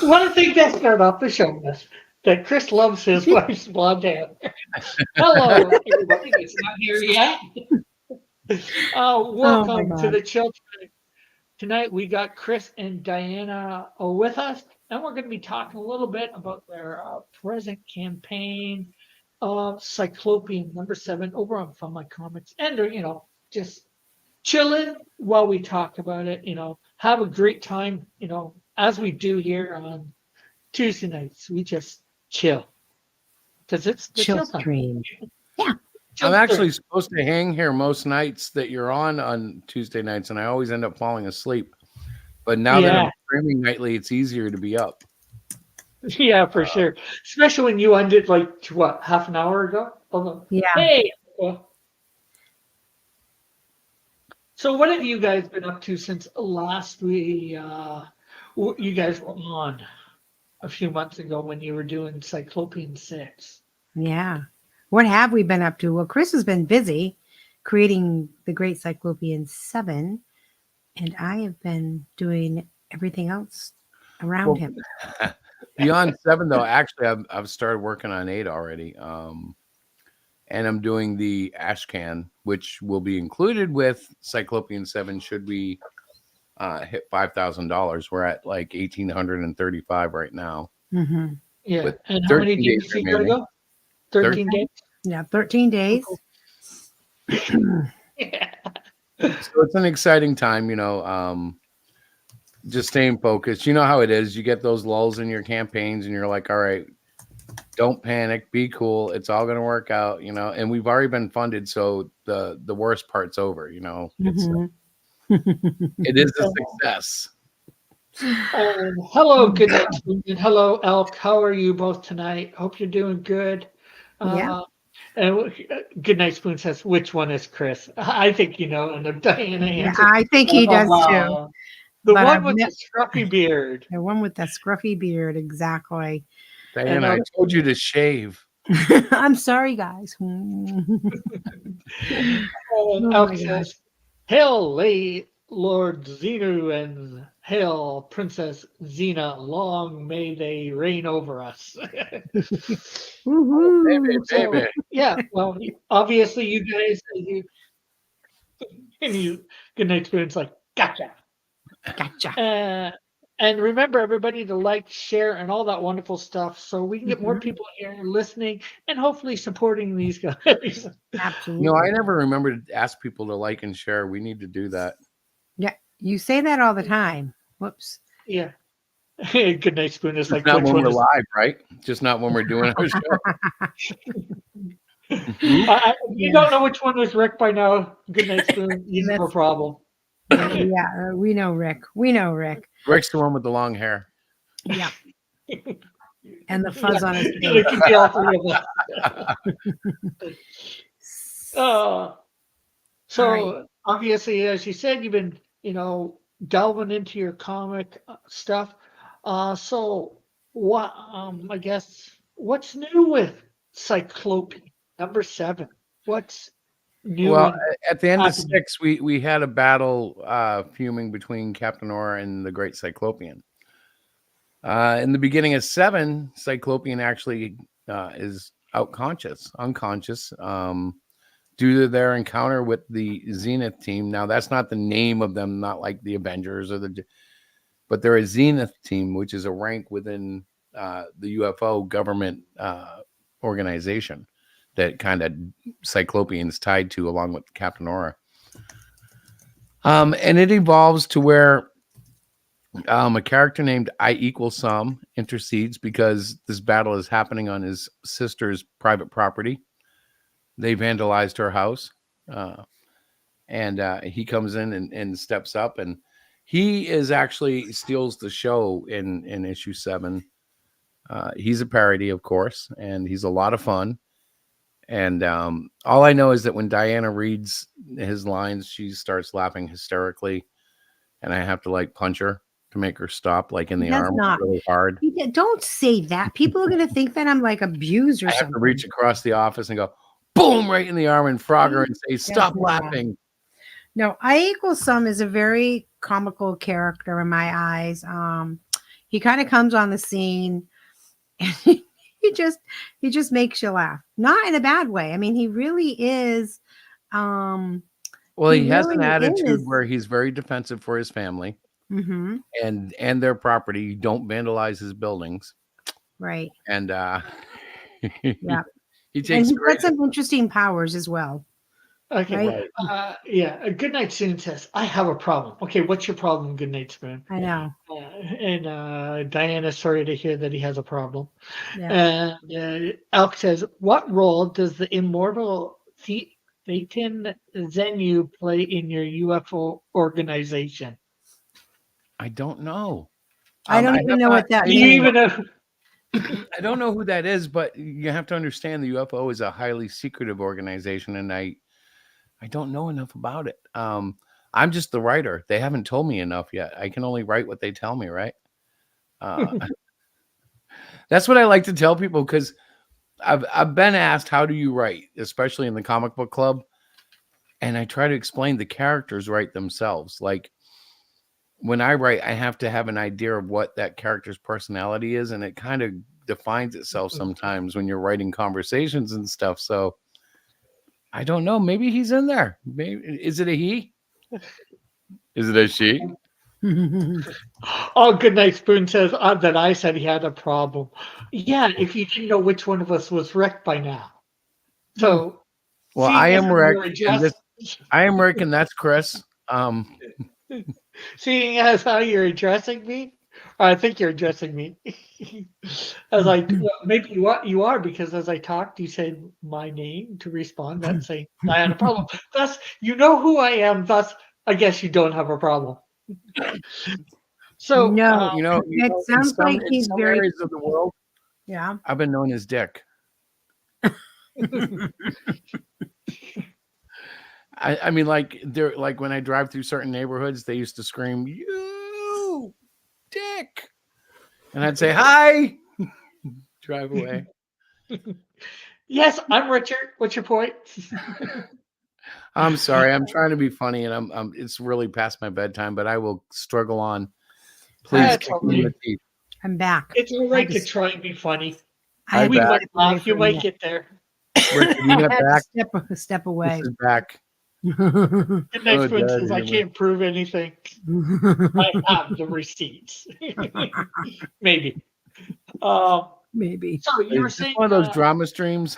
One thing that start off the show with that Chris loves his wife's blonde hair. Hello, everybody that's not here yet. Oh my Welcome to God. the children. Tonight we got Chris and Diana with us, and we're going to be talking a little bit about their present campaign of Cyclopean #7 over on Fun My Comics, and they're just chilling while we talk about it. Have a great time. As we do here on Tuesday nights, we just chill because it's the Chill chill time. stream. Yeah. Chill I'm stream. actually supposed to hang here most nights that you're on Tuesday nights, and I always end up falling asleep. But now that I'm Yeah, streaming nightly, it's easier to be up. yeah, for sure. Especially when you ended like what, half an hour ago. Yeah. Hey, so what have you guys been up to since last you guys were on a few months ago when you were doing Cyclopean 6? Yeah. What have we been up to? Well, Chris has been busy creating the Great Cyclopean 7, and I have been doing everything else around Well, him. beyond 7 though, actually, I've started working on 8 already. And I'm doing the Ashcan, which will be included with Cyclopean 7 should we hit $5,000. We're at like 1,835 right now. Mm-hmm. Yeah. With And how many 13 days days you gotta remaining. go? 13 days? Yeah, 13 days. Yeah. So it's an exciting time, just staying focused. You know how it is. You get those lulls in your campaigns and you're like, all right, don't panic, be cool. It's all going to work out, and we've already been funded. So the worst part's over, Mhm. it is a success. Hello, good night, and hello, Elk. How are you both tonight? Hope you're doing good. Yeah. And Good Night Spoon says, which one is Chris? I think you know, and then Diana Yeah, answers, I think he does too. the But one I've with met the scruffy beard. the one with the scruffy beard, exactly. And Diana, I told you to shave. I'm sorry, guys. Oh Elk my gosh. says, hail, Lord Xenu, and hail, Princess Xena. Long may they reign over us. Woohoo. Baby. Yeah, well, obviously you guys, Good Night Spoon's like, gotcha. Gotcha. And remember, everybody, to like, share, and all that wonderful stuff, so we can get more Mhm. people here listening and hopefully supporting these guys. Absolutely. I never remember to ask people to like and share. We need to do that. Yeah, you say that all the time. Whoops. Yeah. Good Night Spoon is Just like, not which when one we're is? live, right? Just not when we're doing our show. You don't know which one was Rick by now. Good Night Spoon. You have a That's problem. yeah. We know Rick. We know Rick. Rick's the one with the long hair. Yeah, and the fuzz on his It face. could be all three of us. All So right. obviously, as you said, you've been, delving into your comic stuff. So what? I guess what's new with Cyclopean #7? What's new Well, and at the end of happening? 6, we had a battle fuming between Captain Aura and the Great Cyclopean. In the beginning of 7, Cyclopean actually is unconscious, due to their encounter with the Zenith team. Now, that's not the name of them, not like the Avengers but they're a Zenith team, which is a rank within the UFO government organization that kind of Cyclopean's tied to, along with Captain Aura. And it evolves to where a character named I Equal Some intercedes because this battle is happening on his sister's private property. They vandalized her house. And he comes in and steps up, and he is actually steals the show in issue 7. He's a parody, of course, and he's a lot of fun. And all I know is that when Diana reads his lines, she starts laughing hysterically, and I have to like punch her to make her stop, like in the That's arm not. really hard. Don't say that. People are gonna think that I'm like abused or I have to something. reach across the office and go boom right in the arm and frog her and say, "Stop That's not. laughing." No, I Equal Some is a very comical character in my eyes. He kind of comes on the scene and he just makes you laugh. Not in a bad way. I mean, he really is Well, he he has an really attitude is. where he's very defensive for his family Mhm. and their property. You don't vandalize his buildings. Right. And Yeah. he And takes he's great got some interesting powers as well. Okay. Right. right. Yeah. A Goodnight Spoon says, I have a problem. Okay, what's your problem, Goodnight Spoon? I know. And Diana's sorry to hear that he has a problem. Yeah. And Elk says, what role does the immortal Thetan Zenu play in your UFO organization? I don't know. I don't even know what that Do you means. even know? I don't know who that is, but you have to understand the UFO is a highly secretive organization, and I don't know enough about it. I'm just the writer. They haven't told me enough yet. I can only write what they tell me, right? That's what I like to tell people because I've been asked, how do you write, especially in the comic book club? And I try to explain the characters write themselves. Like when I write, I have to have an idea of what that character's personality is, and it kind of defines itself sometimes when you're writing conversations and stuff. So I don't know. Maybe he's in there. Maybe is it a he? Is it a she? Oh, Goodnight Spoon says that I said he had a problem. Yeah, if you didn't know which one of us was wrecked by now. So, Well, seeing I as am how Rick, you're and address- I am Rick, and that's Chris. seeing as how you're addressing me, I think you're addressing me. As well, maybe you are because as I talked, you said my name to respond. That's saying I had a problem. Thus, you know who I am. Thus, I guess you don't have a problem. So, No. It sounds like in he's some very- areas of the world. Yeah. I've been known as Dick. I mean, like they're like when I drive through certain neighborhoods, they used to scream, "You, Dick," and I'd say, "Hi." Drive away. yes, I'm Richard. What's your point? I'm sorry. I'm trying to be funny, and I'm it's really past my bedtime, but I will struggle on. Please That's kick me in the okay. teeth. I'm back. It's all right to just- try and be funny. I had back. We to might step away laugh. You for a might minute. get there. Richard, you I get had back. to step away. This is back. Goodnight Oh, Spoon Dad, says I humor. can't prove anything. I have the receipts. Maybe. Maybe. So you were Is this saying one of those drama streams?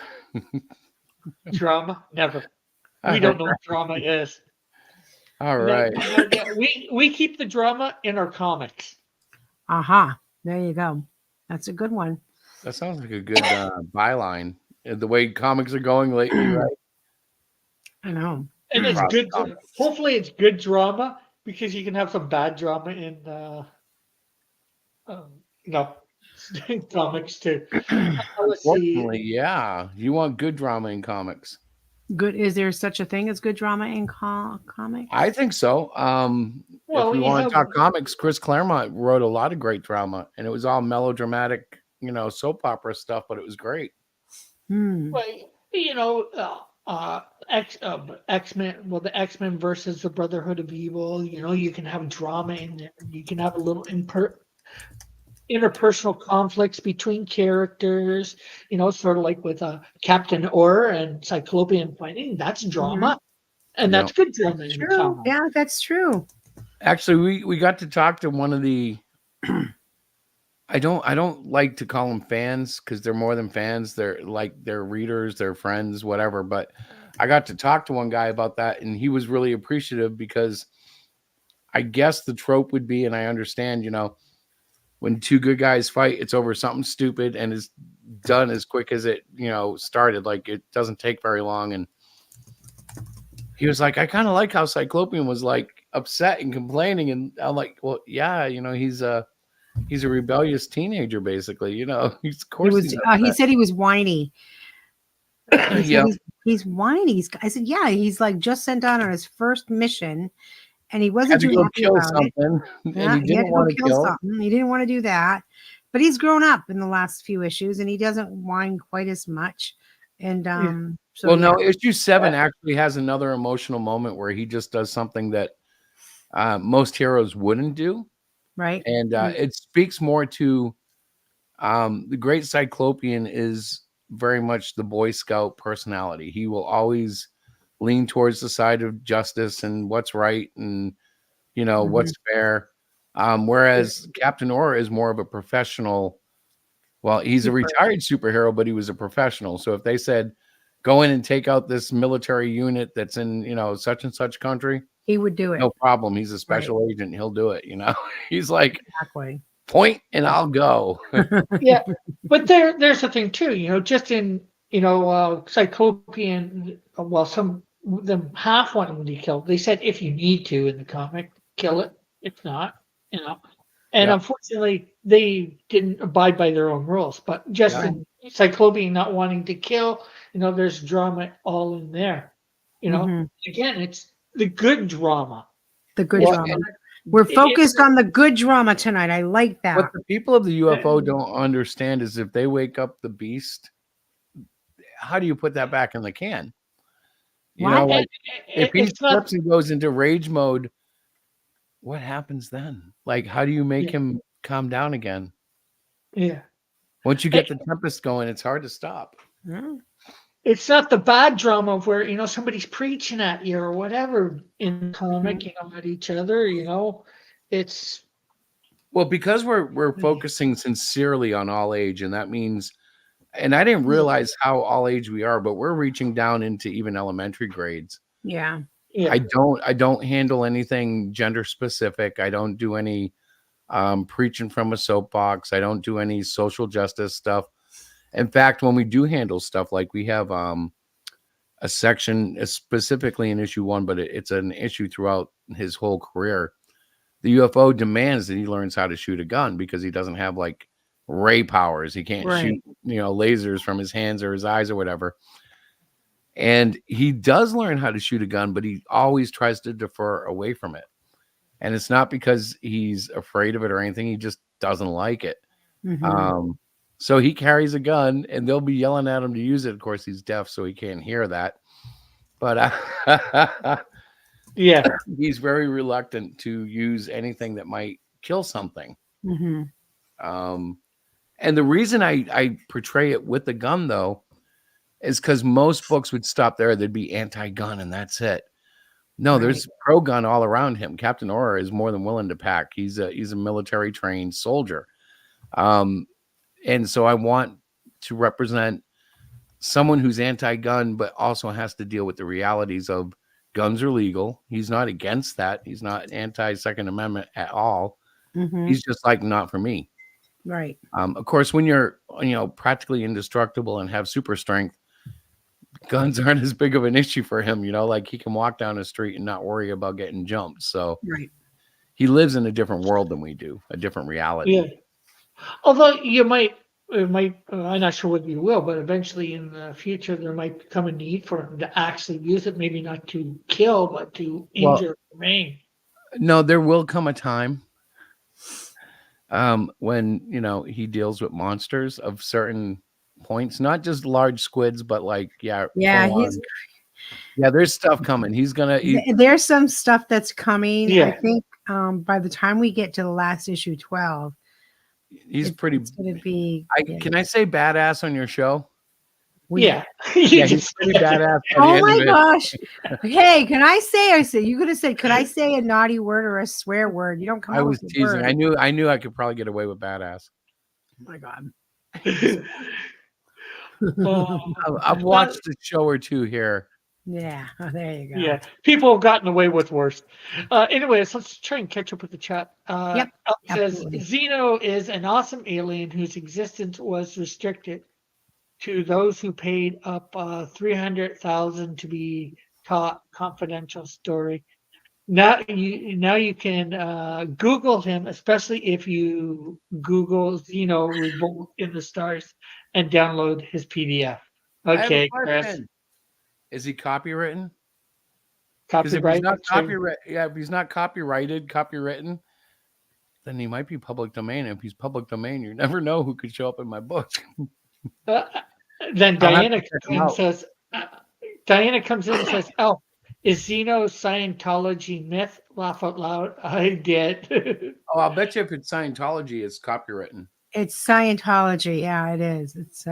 drama? Never. I We don't hope know what drama is. All No, right. we keep the drama in our comics. Aha. There you go. That's a good one. That sounds like a good byline. The way comics are going lately, right? I know. And it's Across good. comics. Hopefully, it's good drama because you can have some bad drama in no comics too. Let's see. Fortunately, yeah. You want good drama in comics. Good. Is there such a thing as good drama in comics? I think so. Well, if we you want have- to talk comics, Chris Claremont wrote a lot of great drama, and it was all melodramatic, soap opera stuff, but it was great. Well, X-Men. Well, the X-Men versus the Brotherhood of Evil. You can have drama in there. You can have a little interpersonal conflicts between characters. Sort of like with Captain Orr and Cyclopean fighting. That's drama, and that's good drama. In True. comics. Yeah, that's true. Actually, we got to talk to one of the. I don't like to call them fans because they're more than fans. They're readers, they're friends, whatever. But I got to talk to one guy about that, and he was really appreciative because I guess the trope would be, and I understand, when two good guys fight, it's over something stupid and it's done as quick as it, started. Like it doesn't take very long. And he was like, I kind of like how Cyclopean was like upset and complaining. And I'm like, well, yeah, he's a rebellious teenager, basically. He's of course. He said he was whiny. Yeah. He's whiny. I said, yeah, he's like just sent out on his first mission, and he wasn't Had to too go happy kill about it. something, Yeah, and he had didn't to want go to kill kill. something. He didn't want to do that, but he's grown up in the last few issues, and he doesn't whine quite as much. And so Well, yeah. no, issue 7 actually has another emotional moment where he just does something that most heroes wouldn't do. Right. And it speaks more to the great Cyclopean is very much the Boy Scout personality. He will always lean towards the side of justice and what's right and what's fair. Whereas Captain Aura is more of a professional. Well, he's a retired superhero, but he was a professional. So if they said, go in and take out this military unit that's in, such and such country, He would do it. no problem. He's a special agent. He'll do it. He's like, Exactly. point and I'll go. Yeah, but there's the thing too. Just in Cyclopean, well, some of them half want him to be killed. They said if you need to in the comic, kill it. If not, And Yeah. unfortunately, they didn't abide by their own rules. But just in Cyclopean not wanting to kill, there's drama all in there. Mhm. Again, it's the good drama. The good Well, drama. and We're it- focused on the good drama tonight. I like that. What the people of the UFO don't understand is if they wake up the beast, how do you put that back in the can? Why? If he it's not. slips and goes into rage mode, what happens then? Like, how do you make Yeah. him calm down again? Yeah. Once you get the tempest going, it's hard to stop. Mm. It's not the bad drama of where somebody's preaching at you or whatever in the comic, at each other. It's Well, because we're focusing sincerely on all age, and that means, and I didn't realize how all age we are, but we're reaching down into even elementary grades. Yeah. yeah. I don't handle anything gender specific. I don't do any preaching from a soapbox. I don't do any social justice stuff. In fact, when we do handle stuff, like we have a section specifically in issue 1, but it's an issue throughout his whole career. The UFO demands that he learns how to shoot a gun because he doesn't have like ray powers. He can't shoot, lasers from his hands or his eyes or whatever. And he does learn how to shoot a gun, but he always tries to defer away from it. And it's not because he's afraid of it or anything. He just doesn't like it. Mhm. So he carries a gun and they'll be yelling at him to use it. Of course, he's deaf, so he can't hear that. But Yeah. he's very reluctant to use anything that might kill something. Mhm. And the reason I portray it with the gun, though, is because most books would stop there. They'd be anti-gun and that's it. No, there's pro-gun all around him. Captain Aura is more than willing to pack. He's a military trained soldier. And so I want to represent someone who's anti-gun, but also has to deal with the realities of guns are legal. He's not against that. He's not anti-Second Amendment at all. Mhm. He's just like, not for me. Right. Of course, when you're, practically indestructible and have super strength, guns aren't as big of an issue for him. Like he can walk down the street and not worry about getting jumped. So Right. he lives in a different world than we do, a different reality. Yeah. Although it might, I'm not sure whether you will, but eventually in the future there might become a need for him to actually use it, maybe not to kill, but to injure or maim. No, there will come a time when he deals with monsters of certain points, not just large squids, but like there's stuff coming. He's gonna There's some stuff that's coming. Yeah. I think by the time we get to the last issue 12, he's pretty. It's going to be. Can I say badass on your show? Yeah. Yeah, he's pretty badass. by the Oh end my of it. gosh! Hey, can I say? You could have said, "Could I say a naughty word or a swear word?" You don't come. I up was with a teasing. word. I knew I could probably get away with badass. Oh my god! I've watched a show or two here. Yeah, there you go. Yeah, people have gotten away with worse. Anyways, let's try and catch up with the chat. Yep, Elk says absolutely. Xeno is an awesome alien whose existence was restricted to those who paid up 300,000 to be taught confidential story. Now you can Google him, especially if you Google Xeno Revolt in the Stars and download his PDF. I have a Okay, Chris. question. Is he copywritten? Because if he's Copyright. not if he's not copywritten, then he might be public domain. If he's public domain, you never know who could show up in my book. Then I'll have Diana to check him out. comes in and says, "Oh, Is Xeno Scientology myth? Laugh out loud. I did. Oh, I'll bet you if it's Scientology, it's copywritten. It's Scientology. Yeah, it is. It's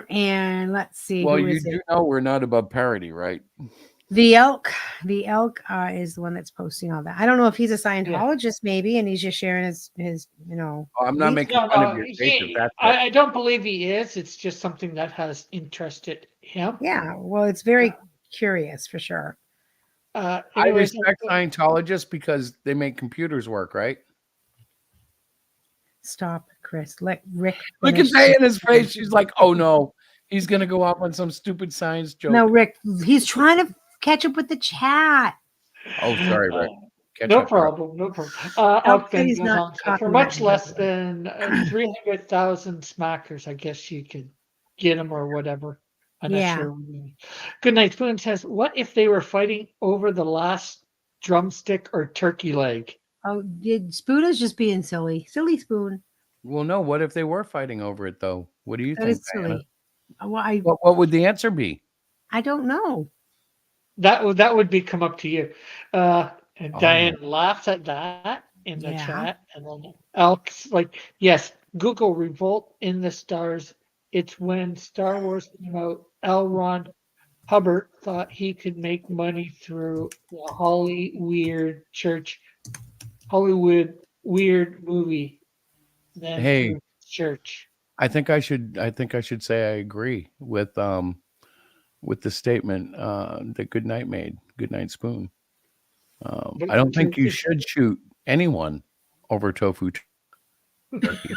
and let's see, Well, who you is do it? know we're not above parody, right? The Elk. The Elk is the one that's posting all that. I don't know if he's a Scientologist, maybe, and he's just sharing his Oh, I'm not No, making fun of no, your faith if that's it. I don't believe he is. It's just something that has interested him. Yeah, well, it's very curious for sure. I Anyways, respect Scientologists because they make computers work, right? Stop, Chris. Let Rick Look at finish. Diana's face. She's like, oh no, he's gonna go off on some stupid science joke. No, Rick, he's trying to catch up with the chat. Oh, sorry, Rick. Catch no up, bro. problem, no problem. Elk said Outfit he's goes not on. So for much copyrighted, less by the way. than 300,000 smackers, I guess you could get them or whatever. I'm not Yeah. sure. Good Night Spoon says, what if they were fighting over the last drumstick or turkey leg? Oh, Spoon is just being silly. Silly Spoon. Well, no. What if they were fighting over it, though? What do you That think, is Diana? silly. Well, I What would the answer be? don't know. That would be come up to you. And Oh. Diane laughs at that in the Yeah. chat, and then Elk's like, yes, Google Revolt in the Stars. It's when Star Wars came out. L. Ron Hubbard thought he could make money through the Hollywood weird movie. Then Hey. through church. I think I should say I agree with the statement that Goodnight made. Goodnight Spoon. I don't think you should shoot anyone over tofu turkey.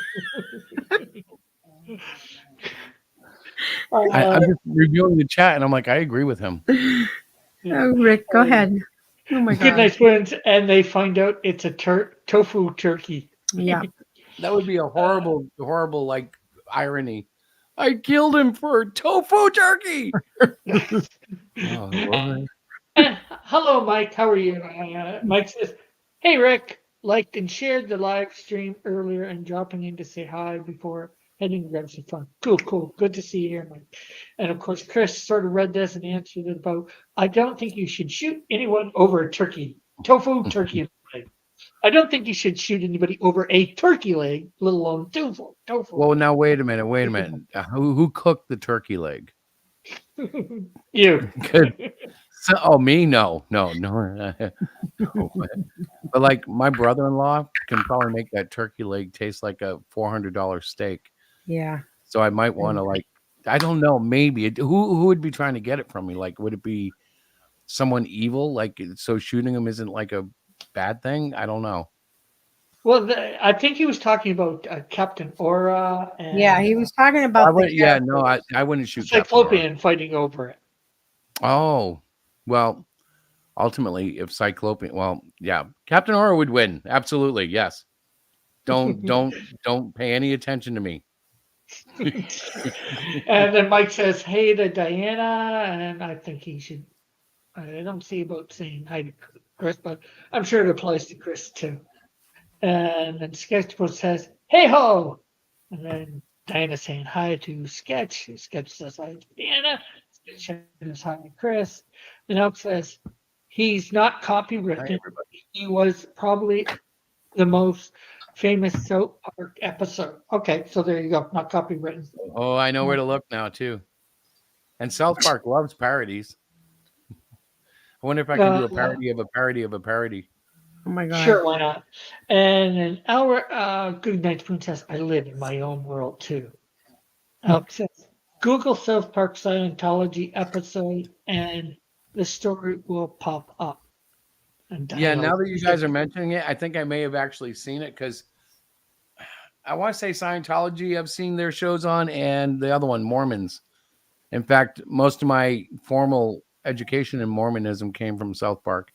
I'm just reviewing the chat and I'm like, I agree with him. Oh, Rick, go ahead. Oh my Good God. Night Spoons, and they find out it's a tofu turkey. Yeah. That would be a horrible like irony. I killed him for tofu turkey. Oh, Lord. And, hello, Mike. How are you? Mike says, "Hey, Rick. Liked and shared the live stream earlier and dropping in to say hi before heading to grab some fun. Cool. Good to see you here, Mike." And of course, Chris sort of read this and answered it about, "I don't think you should shoot anyone over a tofu turkey leg. I don't think you should shoot anybody over a turkey leg, let alone tofu." Well, now wait a minute. Who cooked the turkey leg? You. Good. So, me? No. No. But like my brother-in-law can probably make that turkey leg taste like a $400 steak. Yeah. So I might want to I don't know, maybe who would be trying to get it from me? Like, would it be someone evil? Like, so shooting him isn't like a bad thing? I don't know. Well, I think he was talking about Captain Aura. And, Yeah, he was talking about I wouldn't shoot Captain Aura. Cyclopean fighting over it. Oh, well, ultimately, if Cyclopean, well, yeah, Captain Aura would win. Absolutely, yes. Don't pay any attention to me. And then Mike says, "Hey to Diana," and I think he should. I don't see about saying hi to Chris, but I'm sure it applies to Chris too. And then Sketchbook says, "Hey ho," and then Diana saying hi to Sketch. Sketch says hi to Diana. Sketch says hi to Chris. And Elk says, "He's not copywritten. He was probably the most famous soap park episode." Okay, so there you go. Not copywritten. Oh, I know where to look now too. And South Park loves parodies. I wonder if I can do a parody of a parody of a parody. Oh my God. Sure, why not? And then our Good Night Spoon says, "I live in my own world too." Alex says, "Google South Park Scientology episode and the story will pop up." And Yeah, now that you guys are mentioning it, I think I may have actually seen it because I want to say Scientology, I've seen their shows on, and the other one, Mormons. In fact, most of my formal education in Mormonism came from South Park.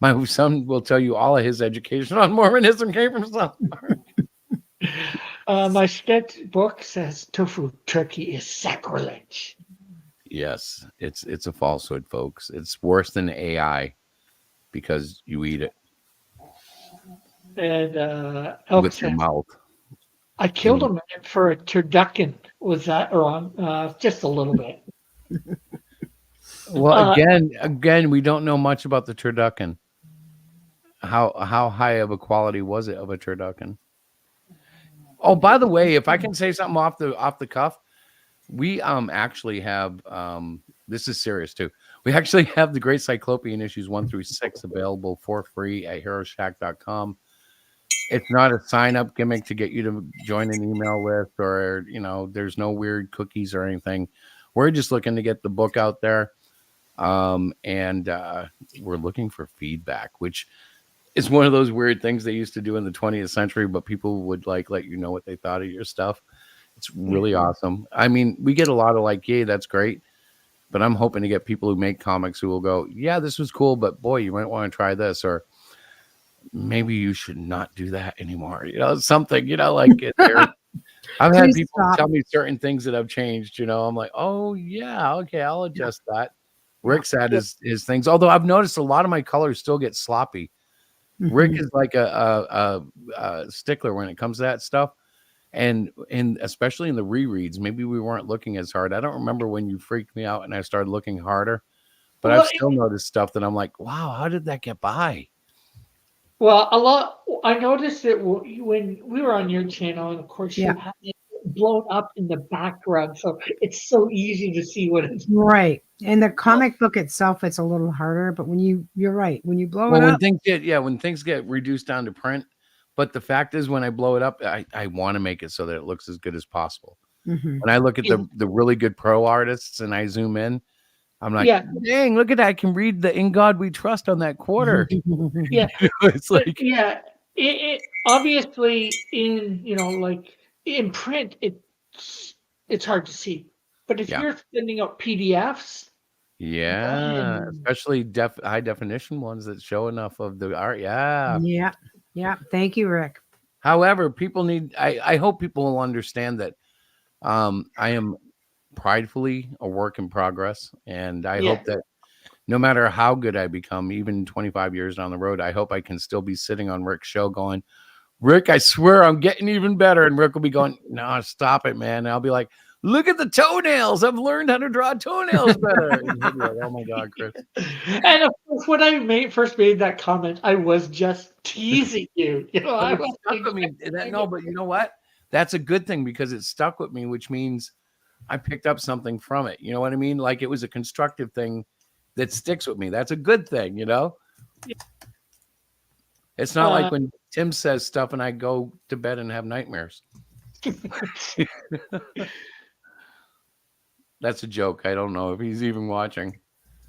My son will tell you all of his education on Mormonism came from South Park. My sketchbook says tofu turkey is sacrilege. Yes, it's a falsehood, folks. It's worse than AI because you eat it And with your mouth. "I killed him for a turducken." Was that wrong? Just a little bit. Well, again, we don't know much about the turducken. How high of a quality was it of a turducken? Oh, by the way, if I can say something off the cuff, we actually have this is serious too. We actually have the Great Cyclopean issues 1 through 6 available for free at HeroShack.com. It's not a sign-up gimmick to get you to join an email list, or there's no weird cookies or anything. We're just looking to get the book out there, and we're looking for feedback, which is one of those weird things they used to do in the 20th century, but people would let you know what they thought of your stuff. It's really awesome. I mean, we get a lot of yay, that's great. But I'm hoping to get people who make comics who will go, yeah, this was cool, but boy, you might want to try this, or maybe you should not do that anymore. Something, I've had Please people stop. tell me certain things that have changed. I'm like, oh yeah, okay, I'll adjust that. Rick's had his things, although I've noticed a lot of my colors still get sloppy. Rick is like a stickler when it comes to that stuff. And especially in the rereads, maybe we weren't looking as hard. I don't remember when you freaked me out and I started looking harder, but I've still noticed stuff that I'm like, wow, how did that get by? Well, I noticed it when we were on your channel, and of course you had it blown up in the background, so it's so easy to see what it's Right. And the comic book itself, it's a little harder, but you're right. When you blow it when up, things get reduced down to print. But the fact is, when I blow it up, I want to make it so that it looks as good as possible. When I look at the really good pro artists and I zoom in, I'm like, dang, look at that. I can read the "In God We Trust" on that quarter. Yeah. It's like, it obviously in print, it's hard to see. But if you're sending out PDFs, especially high definition ones that show enough of the art. Yeah. Thank you, Rick. However, people need. I hope people will understand that I am pridefully a work in progress, and I hope that no matter how good I become, even 25 years down the road, I hope I can still be sitting on Rick's show going, Rick, I swear I'm getting even better. And Rick will be going, no, stop it, man. And I'll be like, look at the toenails. I've learned how to draw toenails better. And he'll be like, oh my God, Chris. And of course, when I first made that comment, I was just teasing you. I was stuck with me. No, but you know what? That's a good thing because it stuck with me, which means I picked up something from it. You know what I mean? Like it was a constructive thing that sticks with me. That's a good thing, It's not like when Tim says stuff and I go to bed and have nightmares. That's a joke. I don't know if he's even watching.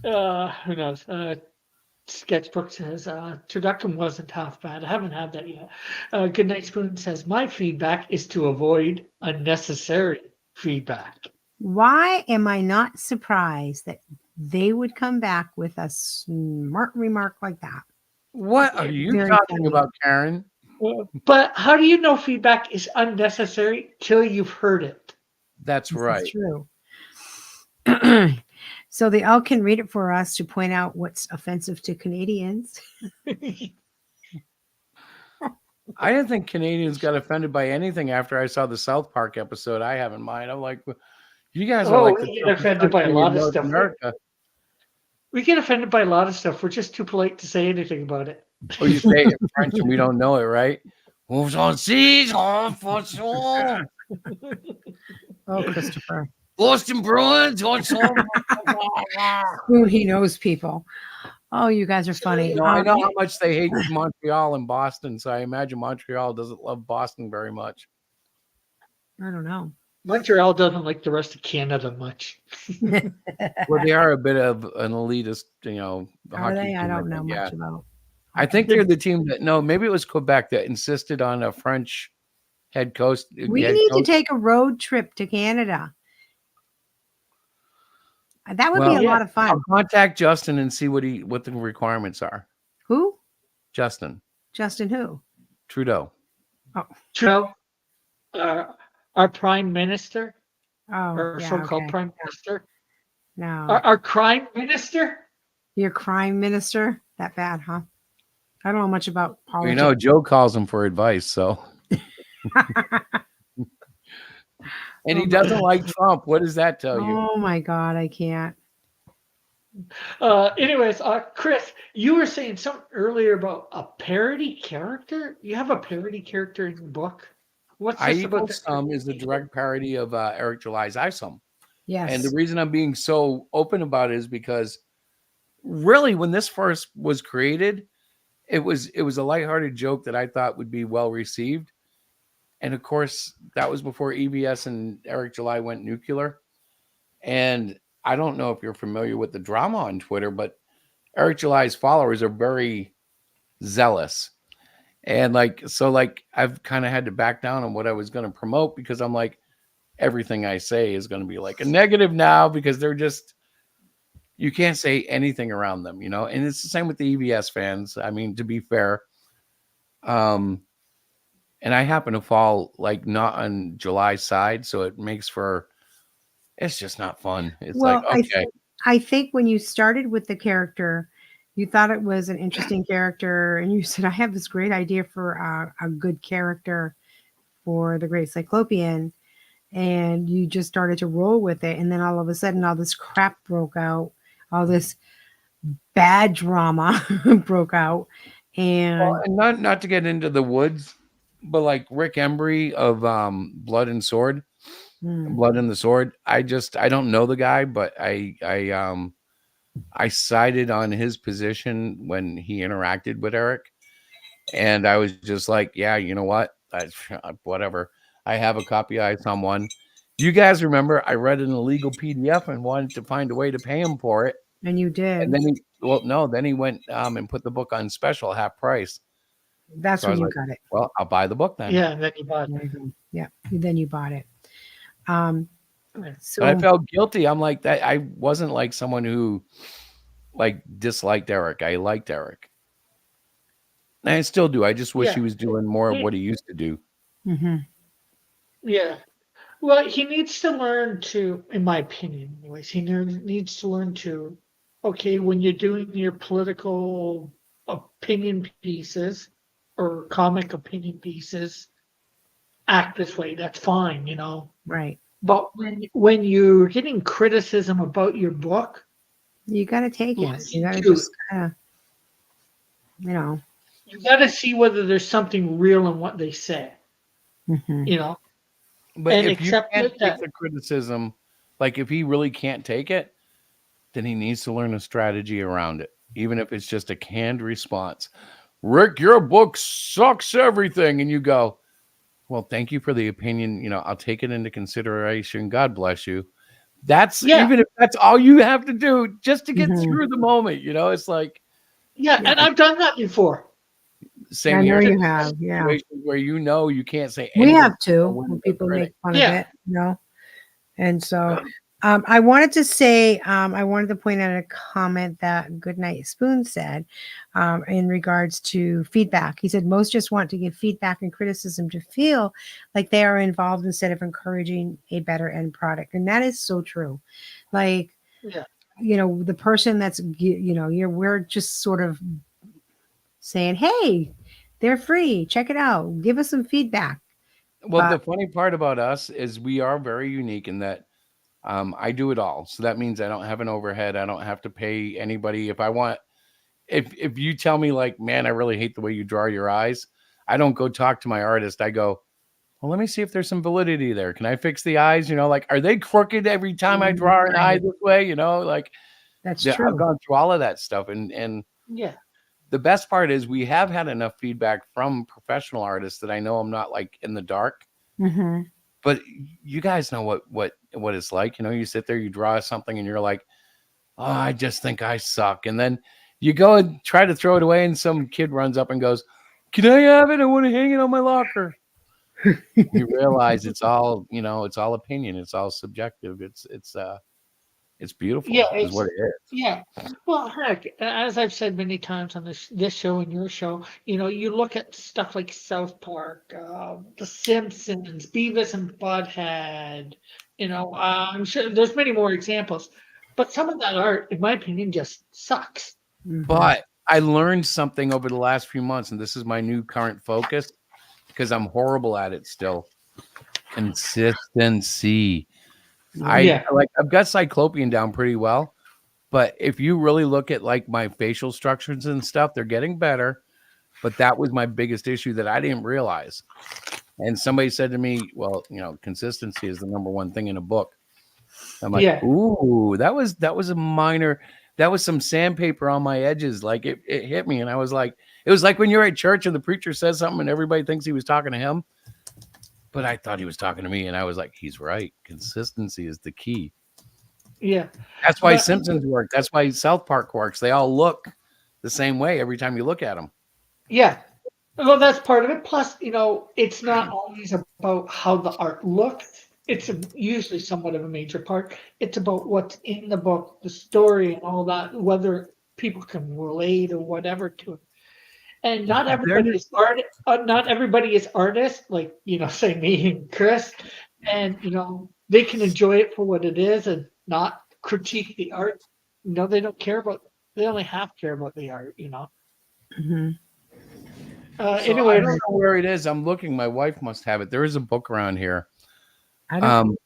Who knows? Sketchbook says turducken wasn't half bad. I haven't had that yet. Goodnight Spoon says my feedback is to avoid unnecessary feedback. Why am I not surprised that they would come back with a smart remark like that? What are you talking about, Karen? But how do you know feedback is unnecessary till you've heard it? That's right. That's true. So the elk can read it for us to point out what's offensive to Canadians. I didn't think Canadians got offended by anything after I saw the South Park episode I have in mind. I'm like, you guys are like we get offended by a lot of stuff. America. We get offended by a lot of stuff. We're just too polite to say anything about it. Oh, you say it in French and we don't know it, right? Oh, Christopher. Boston Bruins. Ooh, he knows people. Oh, you guys are funny. I know how much they hate Montreal and Boston, so I imagine Montreal doesn't love Boston very much. I don't know. Montreal doesn't like the rest of Canada much. Well, they are a bit of an elitist, Are they? I don't know much about. I think they're the team that maybe it was Quebec that insisted on a French head coach. We need to take a road trip to Canada. That would be a lot of fun. I'll contact Justin and see what the requirements are. Who? Justin. Justin who? Trudeau. Oh, Trudeau. Our prime minister. Oh, our so-called prime minister. No. Our crime minister. Your crime minister? That bad, huh? I don't know much about politics. Joe calls him for advice, so. And he doesn't like Trump. What does that tell you? Oh my God, I can't. Anyways, Chris, you were saying something earlier about a parody character. You have a parody character in your book. What's I this about? Equal Some is a direct parody of Eric July's I Some. And the Yes. reason I'm being so open about it is because really when this first was created, it was a lighthearted joke that I thought would be well received. And of course, that was before EBS and Eric July went nuclear. And I don't know if you're familiar with the drama on Twitter, but Eric July's followers are very zealous. And I've kind of had to back down on what I was going to promote because I'm like, everything I say is going to be like a negative now because they're just, you can't say anything around them, and it's the same with the EBS fans. I mean, to be fair, and I happen to fall like not on July's side. So it makes for, it's just not fun. It's Well, like, okay. I think when you started with the character, you thought it was an interesting character, and you said, "I have this great idea for a good character for the Great Cyclopean," and you just started to roll with it, and then all of a sudden, all this crap broke out, all this bad drama broke out, Well, and and not to get into the woods, but like Rick Embry of Blood and Sword, hmm, Blood and the Sword. I don't know the guy, but I sided on his position when he interacted with Eric. And I was just like, yeah, you know what? Whatever. I have a copy of someone. You guys remember I read an illegal PDF and wanted to find a way to pay him for it. and you And did. then he went and put the book on special, half price. That's So I when was you like, got it. well, I'll buy the book then. Yeah, and then you bought. Yeah, then you bought it. So But I felt guilty. I'm like that. I wasn't like someone who like disliked Eric. I liked Eric. And I still do. I just wish Yeah. he was doing more of what he used to do. mhm. Yeah. Well, he needs to learn to, in my opinion, anyways, needs to learn to, okay, when you're doing your political opinion pieces or comic opinion pieces, act this way. That's fine, Right. But when you're getting criticism about your book, You got to take it. Yes, You got to dude. just kind of, you got to see whether there's something real in what they say, mhm. But And if you accept can't it take that- the criticism, like if he really can't take it, then he needs to learn a strategy around it, even if it's just a canned response. Rick, your book sucks everything. And you go, well, thank you for the opinion. I'll take it into consideration. God bless you. That's even if that's all you have to do just to get Mhm. through the moment, it's like yeah, and I've done that before. same I know here. you have. Yeah. Situations where you can't say We anything have to when when the people critic. make fun Yeah. of it, And so I wanted to say, I wanted to point out a comment that Goodnight Spoon said in regards to feedback. He said, most just want to give feedback and criticism to feel like they are involved instead of encouraging a better end product. And that is so true. Like, Yeah. The person that's, we're just sort of saying, hey, they're free. Check it out. Give us some feedback. Well, But- the funny part about us is we are very unique in that I do it all. So that means I don't have an overhead. I don't have to pay anybody. If I want, if you tell me like, man, I really hate the way you draw your eyes, I don't go talk to my artist. I go, well, let me see if there's some validity there. Can I fix the eyes? Like, are they crooked every time I draw an eye this way? Like That's yeah, true. I've gone through all of that stuff. And Yeah. the best part is we have had enough feedback from professional artists that I know I'm not like in the dark. Mm-hmm. But you guys know what it's like. You sit there, you draw something, and you're like, oh, I just think I suck. And then you go and try to throw it away, and some kid runs up and goes, can I have it? I want to hang it on my locker. You realize it's all, it's all opinion. It's all subjective. It's beautiful. Yeah, Is what it is. Yeah. Well, heck, as I've said many times on this show and your show, you look at stuff like South Park, The Simpsons, Beavis and Butthead. I'm sure there's many more examples, but some of that art, in my opinion, just sucks. Mm-hmm. But I learned something over the last few months, and this is my new current focus because I'm horrible at it still. Consistency. Yeah. I've got Cyclopean down pretty well, but if you really look at like my facial structures and stuff, they're getting better. But that was my biggest issue that I didn't realize. And somebody said to me, well, consistency is the number one thing in a book. I'm like, Yeah. ooh, that was a minor, that was some sandpaper on my edges. Like it hit me. And I was like, it was like when you're at church and the preacher says something and everybody thinks he was talking to him. But I thought he was talking to me. And I was like, he's right. Consistency is the key. Yeah. That's why But- Simpsons work. That's why South Park works. They all look the same way every time you look at them. Yeah. Well, that's part of it. Plus, it's not always about how the art looks. It's usually somewhat of a major part. It's about what's in the book, the story, and all that, whether people can relate or whatever to it. And not everybody is art. Not everybody is artist, like say me and Chris, and they can enjoy it for what it is and not critique the art. They don't care about. They only half care about the art. Mhm. So Anyway, I don't know where it is. I'm looking. My wife must have it. There is a book around here. I don't.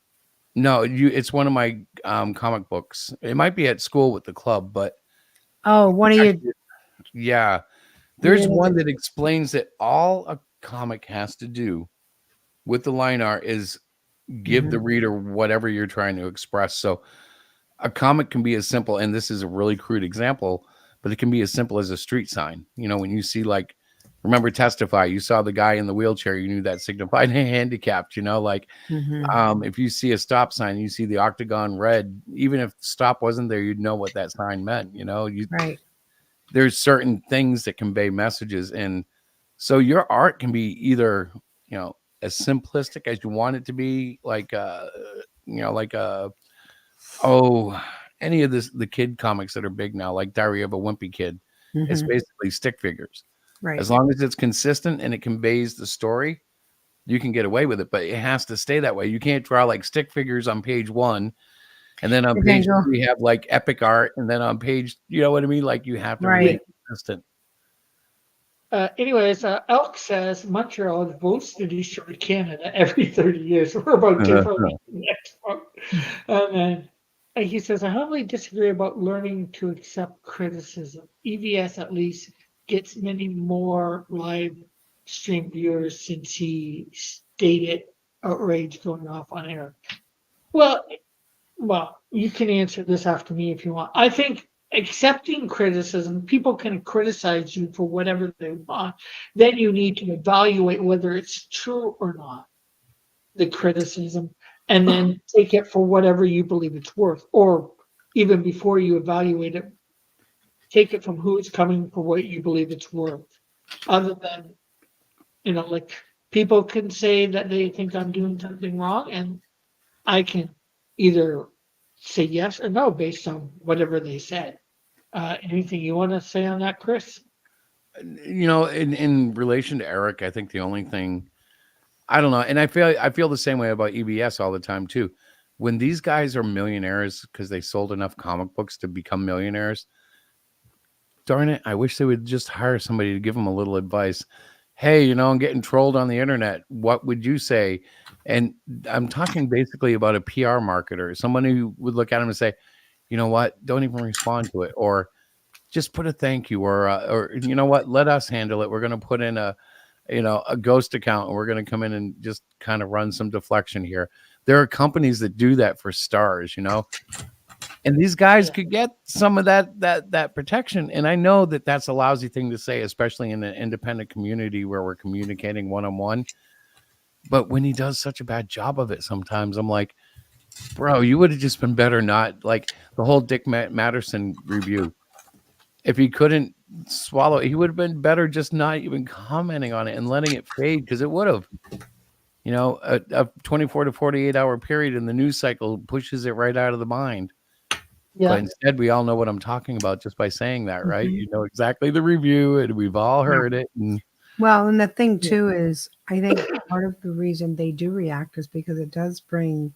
No, it's one of my comic books. It might be at school with the club, but Oh, one of your. yeah, there's Yeah. one that explains that all a comic has to do with the line art is give the reader whatever you're trying to express. So a comic can be as simple, and this is a really crude example, but it can be as simple as a street sign. When you see remember Testify, you saw the guy in the wheelchair, you knew that signified handicapped, if you see a stop sign, you see the octagon red, even if stop wasn't there, you'd know what that sign meant. Right. There's certain things that convey messages. And so your art can be either, as simplistic as you want it to be, any of the kid comics that are big now, like Diary of a Wimpy Kid. It's basically stick figures. Right. As long as it's consistent and it conveys the story, you can get away with it, but it has to stay that way. You can't draw like stick figures on page 1, and then on page 2 we have like epic art, and then on page, you know what I mean? Like you have to be consistent. Anyways, Elk says Montreal votes to destroy Canada every 30 years. We're about to vote next month. And then he says, I humbly disagree about learning to accept criticism. EVS at least gets many more live stream viewers since he stated outrage going off on air. Well, you can answer this after me if you want. I think accepting criticism, people can criticize you for whatever they want. Then you need to evaluate whether it's true or not, the criticism, and then take it for whatever you believe it's worth. Or even before you evaluate it, take it from who it's coming for what you believe it's worth. Other than, like people can say that they think I'm doing something wrong, and I can either say yes or no based on whatever they said. Anything you want to say on that, Chris? In relation to Eric, I think the only thing, I don't know, and I feel the same way about EBS all the time too. When these guys are millionaires because they sold enough comic books to become millionaires, darn it, I wish they would just hire somebody to give them a little advice. Hey, I'm getting trolled on the internet. What would you say? And I'm talking basically about a PR marketer, someone who would look at him and say, you know what, don't even respond to it, or just put a thank you, or you know what, let us handle it. We're going to put in a ghost account, and we're going to come in and just kind of run some deflection here. There are companies that do that for stars, and these guys could get some of that protection. And I know that that's a lousy thing to say, especially in an independent community where we're communicating one-on-one. But when he does such a bad job of it, sometimes I'm like, bro, you would have just been better not, like the whole Dick Matterson review. If he couldn't swallow it, he would have been better just not even commenting on it and letting it fade, because it would have. A 24 to 48 hour period in the news cycle pushes it right out of the mind. Yeah. But instead, we all know what I'm talking about just by saying that, right? You know exactly the review, and we've all heard it. And Well, and the thing too is, I think part of the reason they do react is because it does bring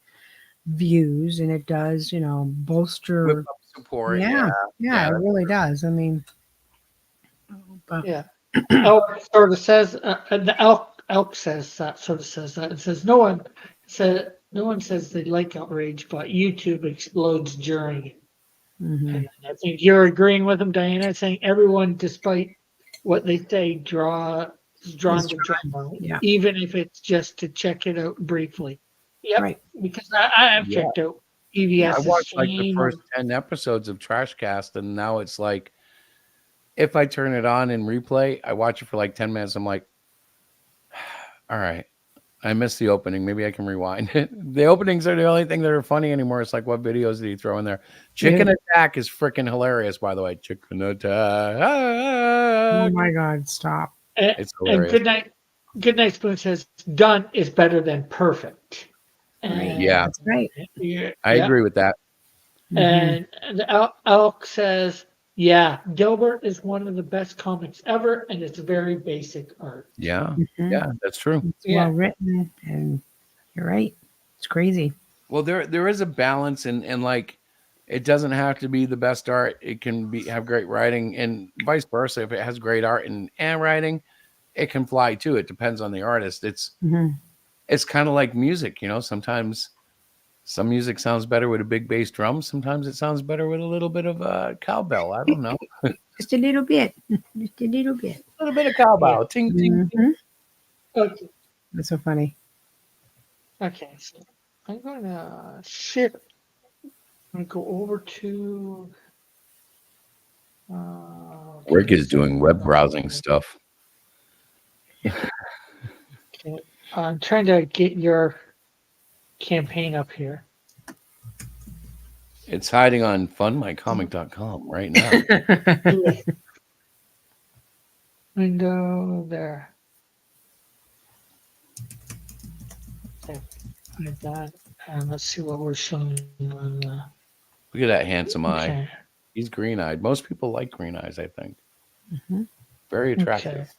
views, and it does, bolster whip up support. Yeah, it really does. I mean, but Yeah. Elk sort of says, the Elk says that, sort of says that. It says, no one So no one says they like outrage, but YouTube explodes during it. Mhm. And I think you're agreeing with them, Diana, saying everyone, despite what they say, drawn Is to drama, Yeah. even if it's just to check it out briefly. Yep, Right. because I have Yeah. checked out Yeah, I EVS's watched like the stream. first 10 episodes of Trashcast, and now it's like if I turn it on and replay, I watch it for like 10 minutes. I'm like, all right, I missed the opening. Maybe I can rewind it. The openings are the only thing that are funny anymore. It's like, what videos did he throw in there? Chicken Attack is freaking hilarious, by the way. Chicken Oh Attack. my God! Stop. It's And hilarious. Good Night Spoon says done is better than perfect. Right. And Yeah. That's right. yeah, I agree with that. Mhm. And Elk says, yeah, Dilbert is one of the best comics ever, and it's very basic art. Yeah. Mhm. Yeah, that's true. It's Yeah. well written, and you're right. It's crazy. Well, there is a balance, and like it doesn't have to be the best art. It can have great writing, and vice versa. If it has great art and writing, it can fly too. It depends on the artist. Mhm. It's kind of like music, you know. Sometimes some music sounds better with a big bass drum. Sometimes it sounds better with a little bit of cowbell. I don't know, Just a little bit. Just a little bit. a little bit of cowbell. Ting ting. Mhm. Okay, That's so funny. okay, so I'm gonna shift. I'm gonna go over to. Rick is doing web browsing stuff. Okay. I'm trying to get your campaign up here. It's hiding on fundmycomic.com right now. Window there. Okay, like that. And let's see what we're showing on the. Look at that handsome eye. Okay. He's green-eyed. Most people like green eyes, I think. Mhm. Very attractive. Okay.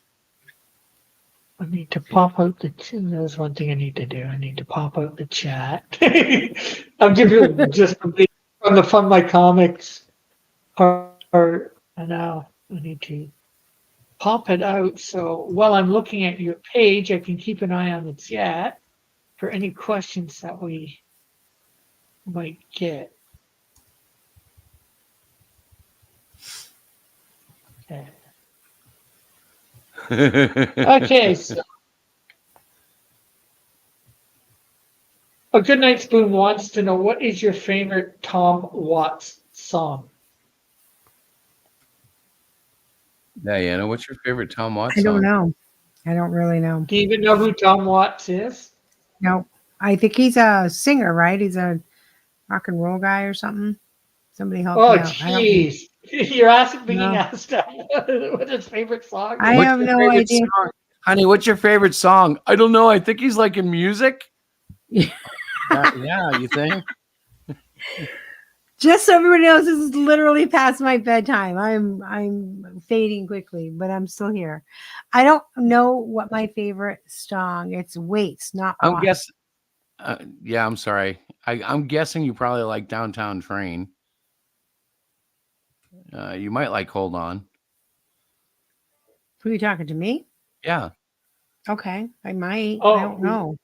I need to pop out the. There's one thing I need to do. I need to pop out the chat. I'll give you just a bit from the Fund My Comics part. And now I need to pop it out. So while I'm looking at your page, I can keep an eye on the chat for any questions that we might get. Okay. Okay, so a Good Night Spoon wants to know what is your favorite Tom Watts song? Diana, what's your favorite Tom Watts I song? don't know. I don't really know. Do you even know who Tom Watts is? No, I think he's a singer, right? He's a rock and roll guy or something. Somebody help Oh, me out. I don't. jeez. You're asking, being No. asked what his favorite song I is. What's have your no favorite idea. song? Honey, what's your favorite song? I don't know. I think he's like in music. Yeah. Yeah, you think? Just so everybody knows, this is literally past my bedtime. I'm fading quickly, but I'm still here. I don't know what my favorite song. It's Waits, not I'm Watts. guessing. Yeah, I'm sorry. I'm guessing you probably like Downtown Train. You might like Hold On. Who are you talking to me? Yeah. Okay, I might. Oh, I don't know.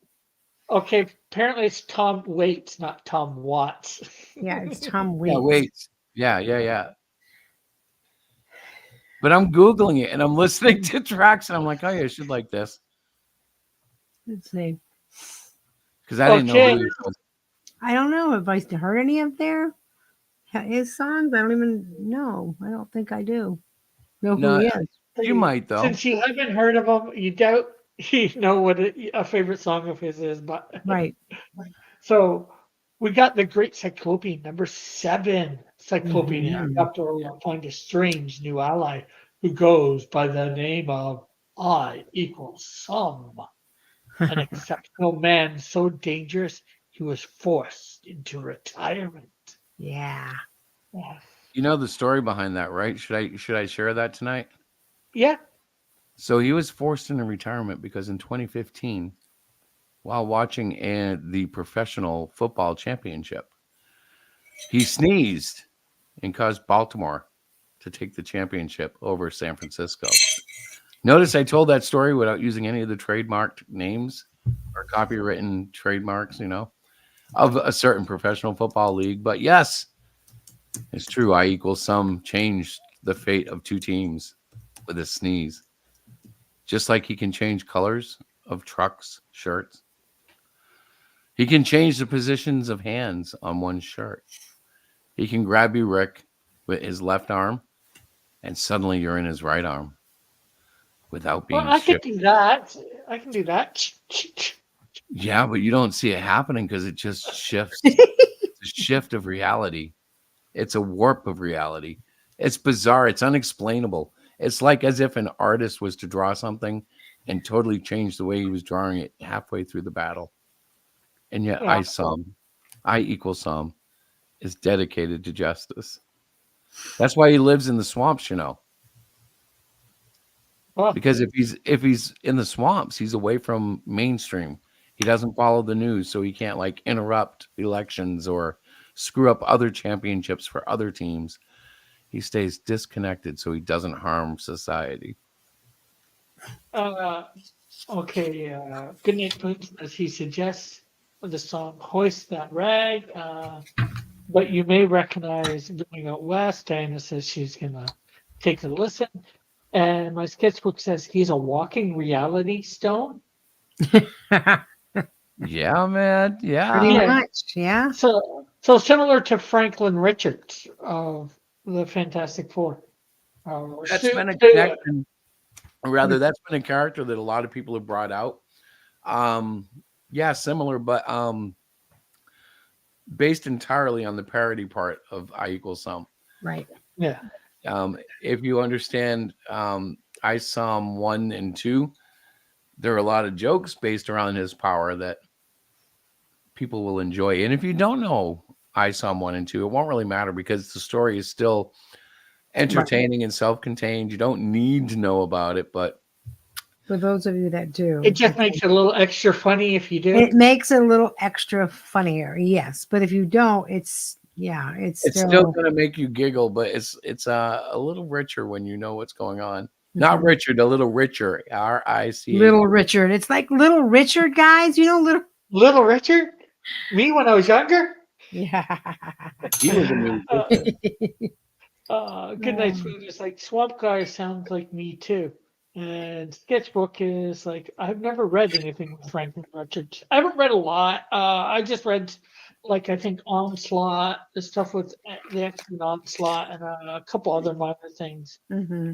Okay, apparently it's Tom Waits, not Tom Watts. Yeah, it's Tom Waits. Yeah, wait. Yeah. But I'm Googling it and I'm listening to tracks and I'm like, oh yeah, I should like this. Let's see. Because I didn't know Okay. who he was. I don't know if I heard any of his songs. I don't even know. I don't think I do know who No, he is. You might though. Since you haven't heard of him, you doubt you know what a favorite song of his is. But Right. so we got the Great Cyclopean, number 7 Cyclopean. Mhm. After we'll find a strange new ally who goes by the name of I equals some. An exceptional man so dangerous he was forced into retirement. Yeah. Yeah. You know the story behind that, right? Should I share that tonight? Yeah. So he was forced into retirement because in 2015, while watching the professional football championship, he sneezed and caused Baltimore to take the championship over San Francisco. Notice I told that story without using any of the trademarked names or copywritten trademarks, of a certain professional football league. But yes, it's true. I equals some changed the fate of two teams with a sneeze. Just like he can change colors of trucks, shirts. He can change the positions of hands on one shirt. He can grab you, Rick, with his left arm, and suddenly you're in his right arm without being Well, I could shifted. do that. I can do that. Yeah, but you don't see it happening because it just shifts. It's a shift of reality. It's a warp of reality. It's bizarre. It's unexplainable. It's like as if an artist was to draw something and totally change the way he was drawing it halfway through the battle. And yet Yeah. I equals some, is dedicated to justice. That's why he lives in the swamps, Well, because if he's in the swamps, he's away from mainstream. He doesn't follow the news, so he can't like interrupt elections or screw up other championships for other teams. He stays disconnected so he doesn't harm society. okay. Goodnight Boots, as he suggests, the song "Hoist That Rag," but you may recognize "Going Out West." Diana says she's gonna take a listen, and my sketchbook says he's a walking reality stone. Yeah, man. Yeah. Pretty Yeah. much, yeah. So similar to Franklin Richards of the Fantastic Four. That's been a connection. Rather, that's been a character that a lot of people have brought out. Yeah, similar, but based entirely on the parody part of I equals some. Right. Yeah. If you understand I Some 1 and 2, there are a lot of jokes based around his power that people will enjoy. And if you don't know I Some 1 and 2, it won't really matter because the story is still entertaining and self-contained. You don't need to know about it, but For those of you that do, It just makes it a little extra funny if you do. it makes it a little extra funnier, yes. But if you don't, it's it's still going to make you giggle, but it's a little richer when you know what's going on. Not Richard, a little richer. RIC. Little Richard. It's like Little Richard, guys. Little. Little Richard? Me when I was younger? Yeah. He was amazing. Good Night Spoon is like, Swamp Guy sounds like me too. And Sketchbook is like, I've never read anything with Franklin Richards. I haven't read a lot. I just read, like, I think Onslaught, the stuff with the X-Men Onslaught, and a couple other minor things. hmm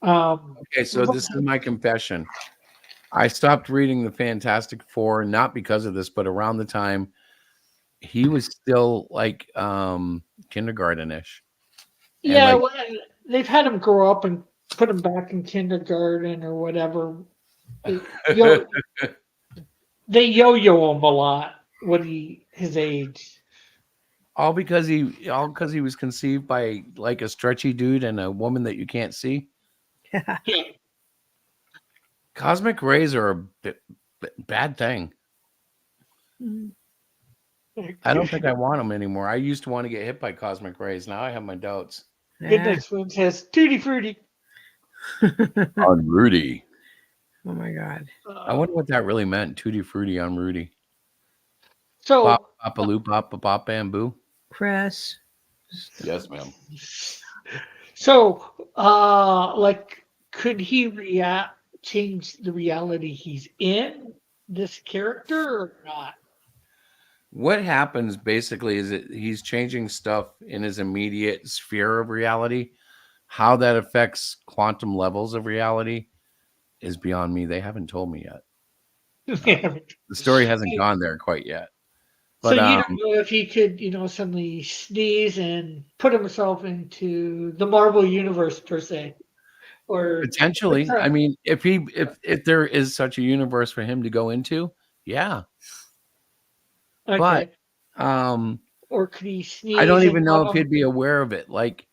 Okay, so this is my confession. I stopped reading the Fantastic Four, not because of this, but around the time he was still like kindergarten-ish. And, Yeah, like, well, they've had him grow up and put him back in kindergarten or whatever. They yo-yo him a lot when his age. all because he was conceived by like a stretchy dude and a woman that you can't see. Yeah. Cosmic rays are a bad thing. I don't think I want them anymore. I used to want to get hit by cosmic rays. Now I have my doubts. Good Night Spoon says, Tutti Frutti. On Rudy. Oh my God. I wonder what that really meant. Tutti Frutti on Rudy. So, Pop, pop, a loop, pop, pop, bamboo. Chris. Yes, ma'am. So, like, could he change the reality he's in, this character, or not? What happens basically is that he's changing stuff in his immediate sphere of reality. How that affects quantum levels of reality is beyond me. They haven't told me yet. The story hasn't gone there quite yet. But, so you don't know if he could, suddenly sneeze and put himself into the Marvel universe per se, or potentially. I mean, if there is such a universe for him to go into, yeah. okay. But or could he sneeze? I don't even know if and he'd be aware of it. Like,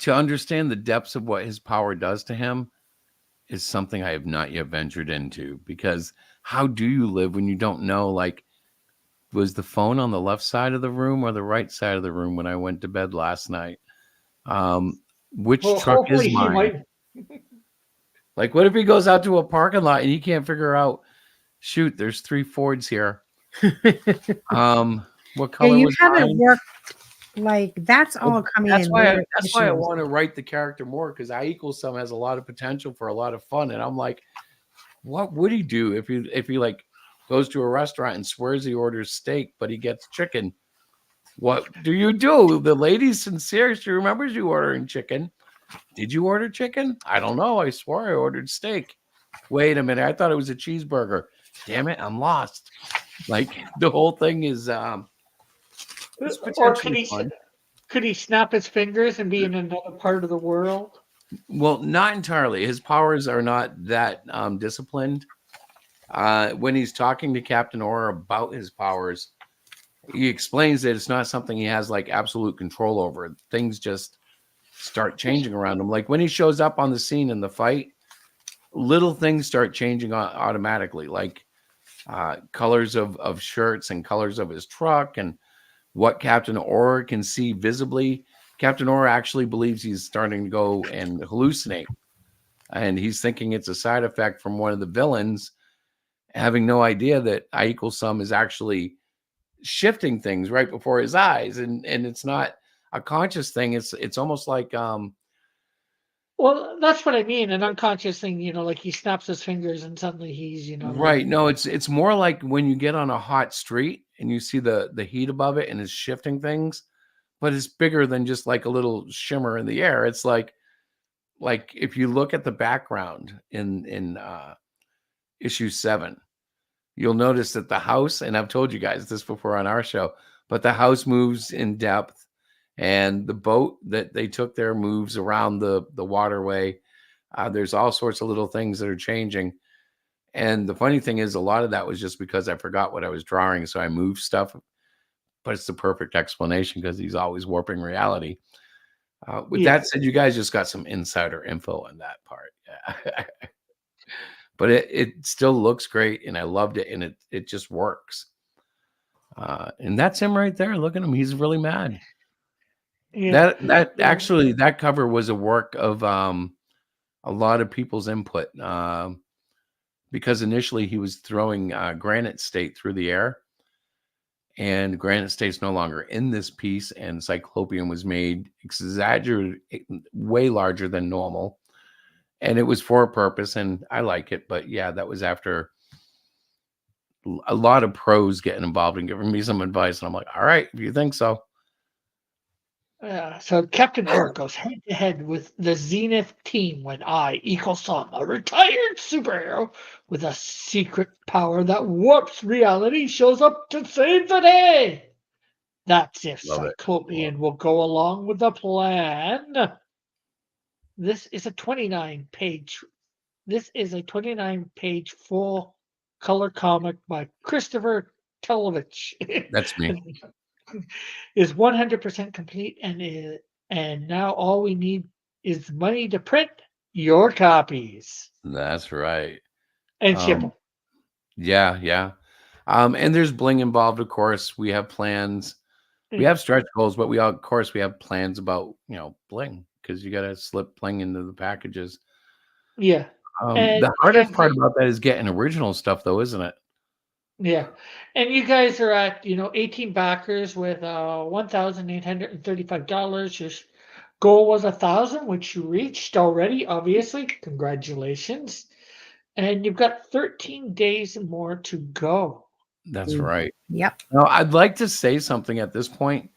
to understand the depths of what his power does to him is something I have not yet ventured into, because how do you live when you don't know, like, was the phone on the left side of the room or the right side of the room when I went to bed last night? Which truck is hopefully mine? Like, what if he goes out to a parking lot and he can't figure out Shoot, there's 3 Fords here. What Yeah, color you was haven't mine? worked like that's Well, all coming that's in why I, later that's why I issues. want to write the character more, because I equal some has a lot of potential for a lot of fun. And I'm like, what would he do if he like goes to a restaurant and swears he orders steak, but he gets chicken? What do you do? The lady's sincere. She remembers you ordering chicken. Did you order chicken? I don't know. I swore I ordered steak. Wait a minute. I thought it was a cheeseburger. Damn it. I'm lost. Like the whole thing is it's Or potentially fun. could he snap his fingers and be in another part of the world? Well, not entirely. His powers are not that disciplined. When he's talking to Captain Aura about his powers, he explains that it's not something he has like absolute control over. Things just start changing around him. Like when he shows up on the scene in the fight, little things start changing automatically, like colors of shirts and colors of his truck and what Captain Aura can see visibly. Captain Aura actually believes he's starting to go and hallucinate. And he's thinking it's a side effect from one of the villains, having no idea that I equal sum is actually shifting things right before his eyes. And it's not a conscious thing. It's almost like Well, that's what I mean. An unconscious thing, like he snaps his fingers and suddenly he's, right. No, it's more like when you get on a hot street and you see the heat above it and it's shifting things, but it's bigger than just like a little shimmer in the air. It's like if you look at the background in issue 7, you'll notice that the house, and I've told you guys this before on our show, but the house moves in depth, and the boat that they took there moves around the waterway. There's all sorts of little things that are changing. And the funny thing is, a lot of that was just because I forgot what I was drawing, so I moved stuff. But it's the perfect explanation because he's always warping reality. With that said, you guys just got some insider info on that part. Yeah. But it still looks great, and I loved it, and it just works. And that's him right there. Look at him; he's really mad. Yeah. That actually, that cover was a work of a lot of people's input, because initially he was throwing Granite State through the air, and Granite State's no longer in this piece, and Cyclopean was made exaggerated, way larger than normal. And it was for a purpose, and I like it. But yeah, that was after a lot of pros getting involved and giving me some advice. And I'm like, all right, if you think so. So Captain Aura goes head to head with the Zenith team when I equal sum, a retired superhero with a secret power that warps reality, shows up to save the day. That's if Love it. Cyclopean will go along with the plan. This is a 29-page. This is a 29-page full color comic by Christopher Telovich. That's me. Is 100% complete, and now all we need is money to print your copies That's right. and ship them. Yeah. And there's bling involved, of course. We have plans. We have stretch goals, but of course we have plans about, bling, because you got to slip bling into the packages. Yeah. The hardest part about that is getting original stuff, though, isn't it? Yeah. And you guys are at, 18 backers with $1,835. Your goal was 1,000, which you reached already, obviously. Congratulations. And you've got 13 days more to go. That's right. Yep. Now, I'd like to say something at this point.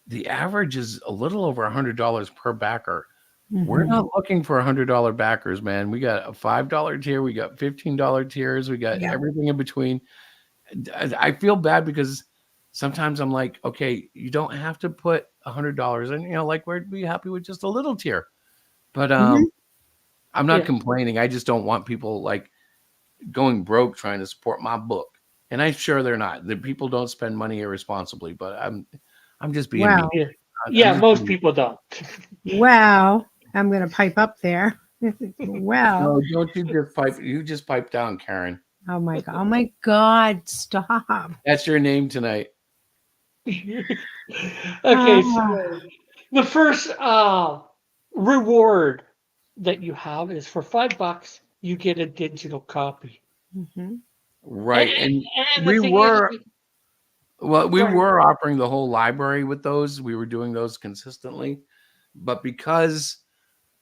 The average is a little over $100 per backer. We're not looking for $100 backers, man. We got a $5 tier. We got $15 tiers. We got everything in between. I feel bad because sometimes I'm like, okay, you don't have to put $100 in, like we'd be happy with just a little tier. But I'm not complaining. I just don't want people like going broke trying to support my book. And I'm sure they're not. The people don't spend money irresponsibly, but I'm just being Wow. mean. Yeah, most people don't. Wow. I'm going to pipe up there. Wow. No, don't you just pipe? You just pipe down, Karen. Oh my God. Oh my God. Stop. That's your name tonight. Okay, so the first reward that you have is for $5, you get a digital copy. Right. And And the we thing is, were, well, we go ahead. were offering the whole library with those. We were doing those consistently. But because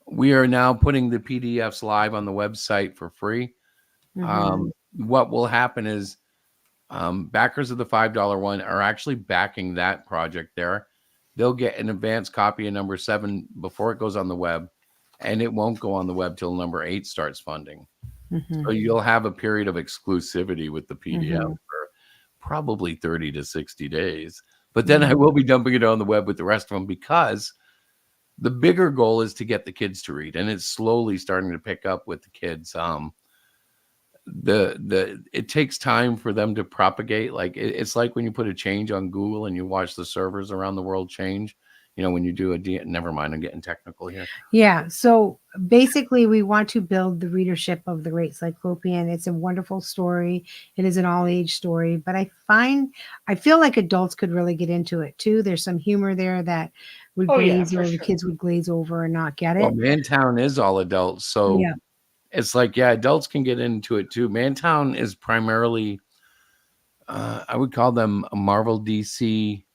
we are now putting the PDFs live on the website for free, Mhm. what will happen is backers of the $5 one are actually backing that project there. They'll get an advanced copy of number 7 before it goes on the web, and it won't go on the web till number 8 starts funding. Mhm. So you'll have a period of exclusivity with the PDF Mhm. for probably 30 to 60 days. But then I Mhm. will be dumping it on the web with the rest of them, because the bigger goal is to get the kids to read, and it's slowly starting to pick up with the kids. The it takes time for them to propagate. Like it's like when you put a change on Google and you watch the servers around the world change. When you do never mind, I'm getting technical here. Yeah. So basically, we want to build the readership of the Great Cyclopean. It's a wonderful story. It is an all age story, but I feel like adults could really get into it too. There's some humor there that would Oh yeah, glaze for over, the sure. kids would glaze over and not get Well, it. Mantown is all adults, so Yeah. it's like, yeah, adults can get into it too. Mantown is primarily, I would call them Marvel, DC,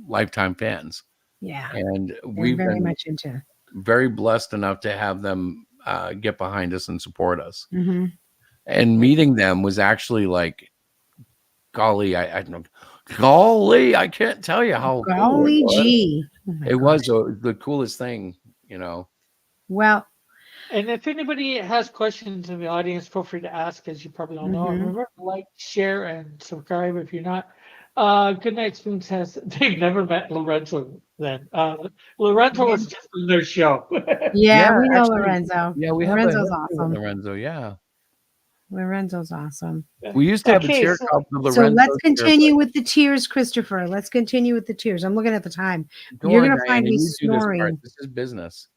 lifetime fans, Yeah. and They're we've very been much into. very blessed enough to have them get behind us and support us. Hmm. And meeting them was actually like, golly, I don't, golly, I can't tell you how cool it Golly was. gee. Oh my It was gosh. the coolest thing. Well, And if anybody has questions in the audience, feel free to ask, as you probably all know. mhm. Remember to like, share, and subscribe if you're not. Goodnight Spoon says they've never met Lorenzo then. Lorenzo was just on their show. Yeah, Yeah, we know actually, Lorenzo. yeah, we have a Lorenzo's history with awesome. Lorenzo. Yeah, Lorenzo's awesome. we used to have a Okay, cheer so called the So Lorenzo let's Cheer, continue but with the tears, Christopher. Let's continue with the tears. I'm looking at the time. go You're on, going to find Diana, me you do this part. snoring. This is business.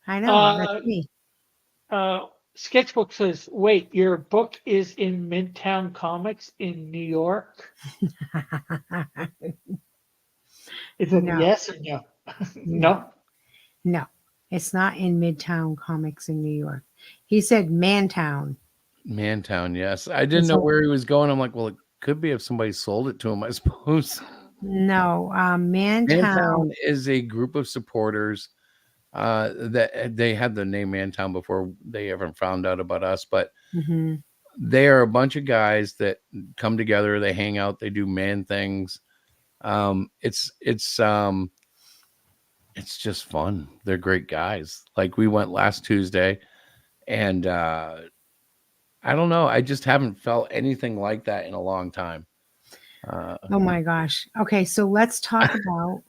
I know. That's uh, me. Sketchbook says, wait, your book is in Midtown Comics in New York? Is it a No, yes or no? no, No? no. It's not in Midtown Comics in New York. He said Mantown. Mantown, yes. I didn't It's know a, where he was going. I'm like, well, it could be if somebody sold it to him, I suppose. no, Mantown. Mantown is a group of supporters that they had the name Mantown before they ever found out about us, but Hmm. they are a bunch of guys that come together, they hang out, they do man things. It's just fun. They're great guys. Like we went last Tuesday, and I don't know, I just haven't felt anything like that in a long time. Oh my gosh. Okay, so let's talk about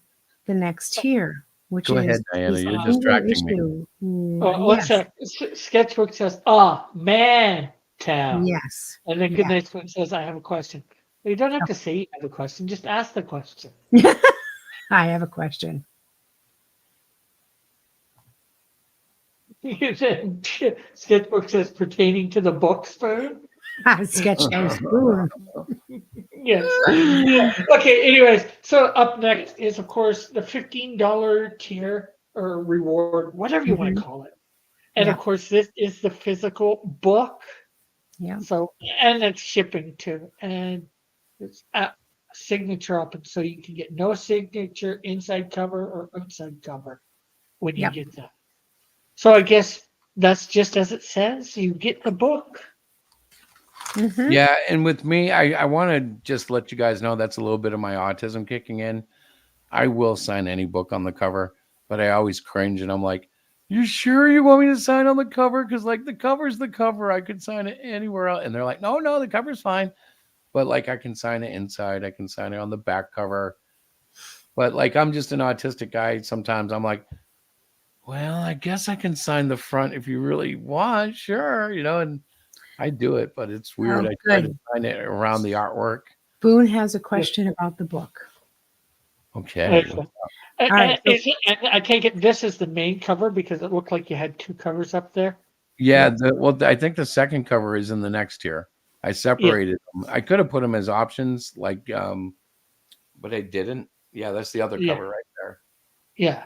the next tier, which Go ahead, is Diana, a you're single distracting me. issue. One Yes, sec. Sketchbook says, man, town. yes. And then Yeah. Goodnight Spoon says, I have a question. Well, you don't have to say you have a question, just ask the question. I have a question. You said, Sketchbook says, pertaining to the book, Spoon? Sketch no spoon. Yes. Okay, anyways, so up next is, of course, the $15 tier or reward, whatever you want Mhm. to call it. And Yeah. of course, this is the physical book. Yeah. So, and it's shipping too. And it's a signature up, and so you can get no signature inside cover or outside cover when you Yep. get that. So I guess that's just as it says. You get the book. Mhm. Yeah, and with me, I want to just let you guys know that's a little bit of my autism kicking in. I will sign any book on the cover, but I always cringe and I'm like, you sure you want me to sign on the cover? Because like the cover's the cover. I could sign it anywhere else. And they're like, no, the cover's fine. But like I can sign it inside, I can sign it on the back cover. But like I'm just an autistic guy. Sometimes I'm like, well, I guess I can sign the front if you really want, sure, and I do it, but it's weird. Oh, I try to good. sign it around the artwork. Boone has a question about the book. Okay. Excellent. All right. So, And I take it this is the main cover because it looked like you had two covers up there. Yeah, yeah. I think the second cover is in the next tier. I Yeah. separated them. I could have put them as options, like, but I didn't. Yeah, that's the other Yeah. cover right there. Yeah.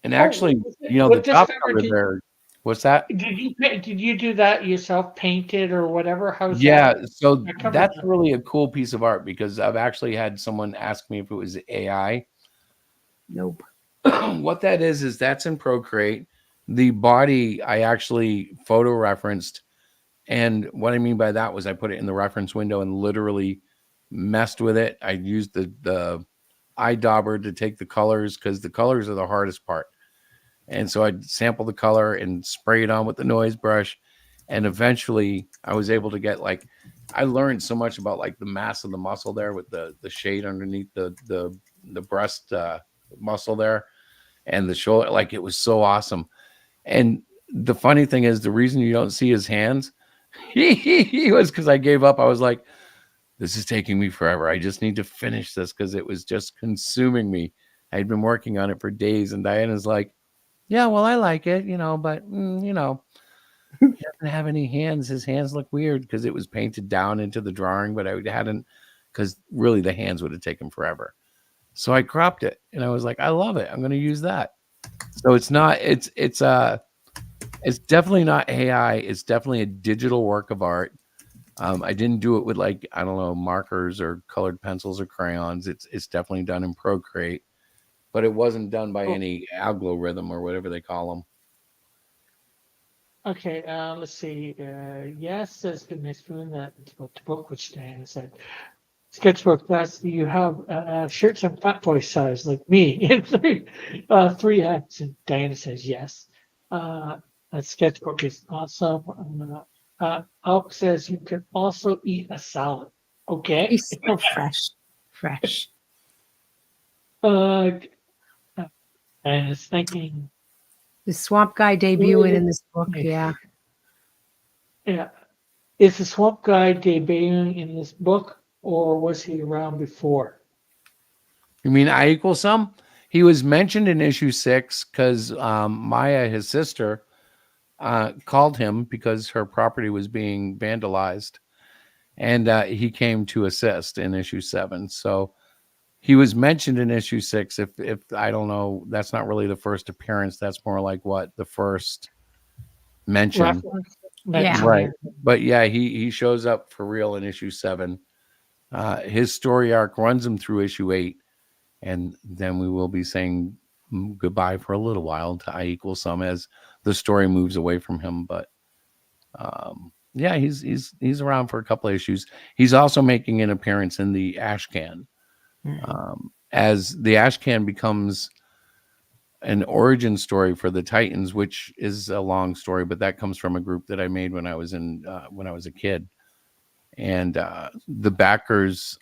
And actually, with the this top cover, cover there What's that? Did you do that yourself, painted or whatever? How's Yeah, that? so That cover that's done? really a cool piece of art because I've actually had someone ask me if it was AI. Nope. What that is that's in Procreate. The body I actually photo referenced, and what I mean by that was I put it in the reference window and literally messed with it. I used the eye dauber to take the colors because the colors are the hardest part. And so I'd sample the color and spray it on with the noise brush. And eventually I was able to get like, I learned so much about like the mass of the muscle there with the shade underneath the breast muscle there and the shoulder. Like it was so awesome. And the funny thing is the reason you don't see his hands, he was because I gave up. I was like, this is taking me forever. I just need to finish this because it was just consuming me. I'd been working on it for days. And Diana's like, yeah, well, I like it, but he doesn't have any hands. His hands look weird because it was painted down into the drawing, but I hadn't, because really the hands would have taken forever. So I cropped it and I was like, I love it. I'm going to use that. So it's not, it's definitely not AI. It's definitely a digital work of art. I didn't do it with like, I don't know, markers or colored pencils or crayons. It's definitely done in Procreate, but it wasn't done by any algorithm or whatever they call them. Okay, let's see. Yes, says the next one that about the book, which Diana said. Sketchbook, that's you have shirts and fat boy size like me in three hats. And Diana says yes. That sketchbook is awesome. Alp says you can also eat a salad. Okay. He's so fresh. And it's thinking, The swamp guy debuting in this book. Yeah. yeah, is the swamp guy debuting in this book, or was he around before? You mean I equal some? He was mentioned in issue 6 because Maya, his sister, called him because her property was being vandalized, and he came to assist in issue 7. So he was mentioned in issue 6. If I don't know, that's not really the first appearance. That's more like what the first mention, Reference? Yeah. right? But yeah, he shows up for real in issue 7. His story arc runs him through issue 8. And then we will be saying goodbye for a little while to I equal some as the story moves away from him. But yeah, he's around for a couple of issues. He's also making an appearance in the Ashcan. As the Ashcan becomes an origin story for the Titans, which is a long story, but that comes from a group that I made when I was a kid. And the backers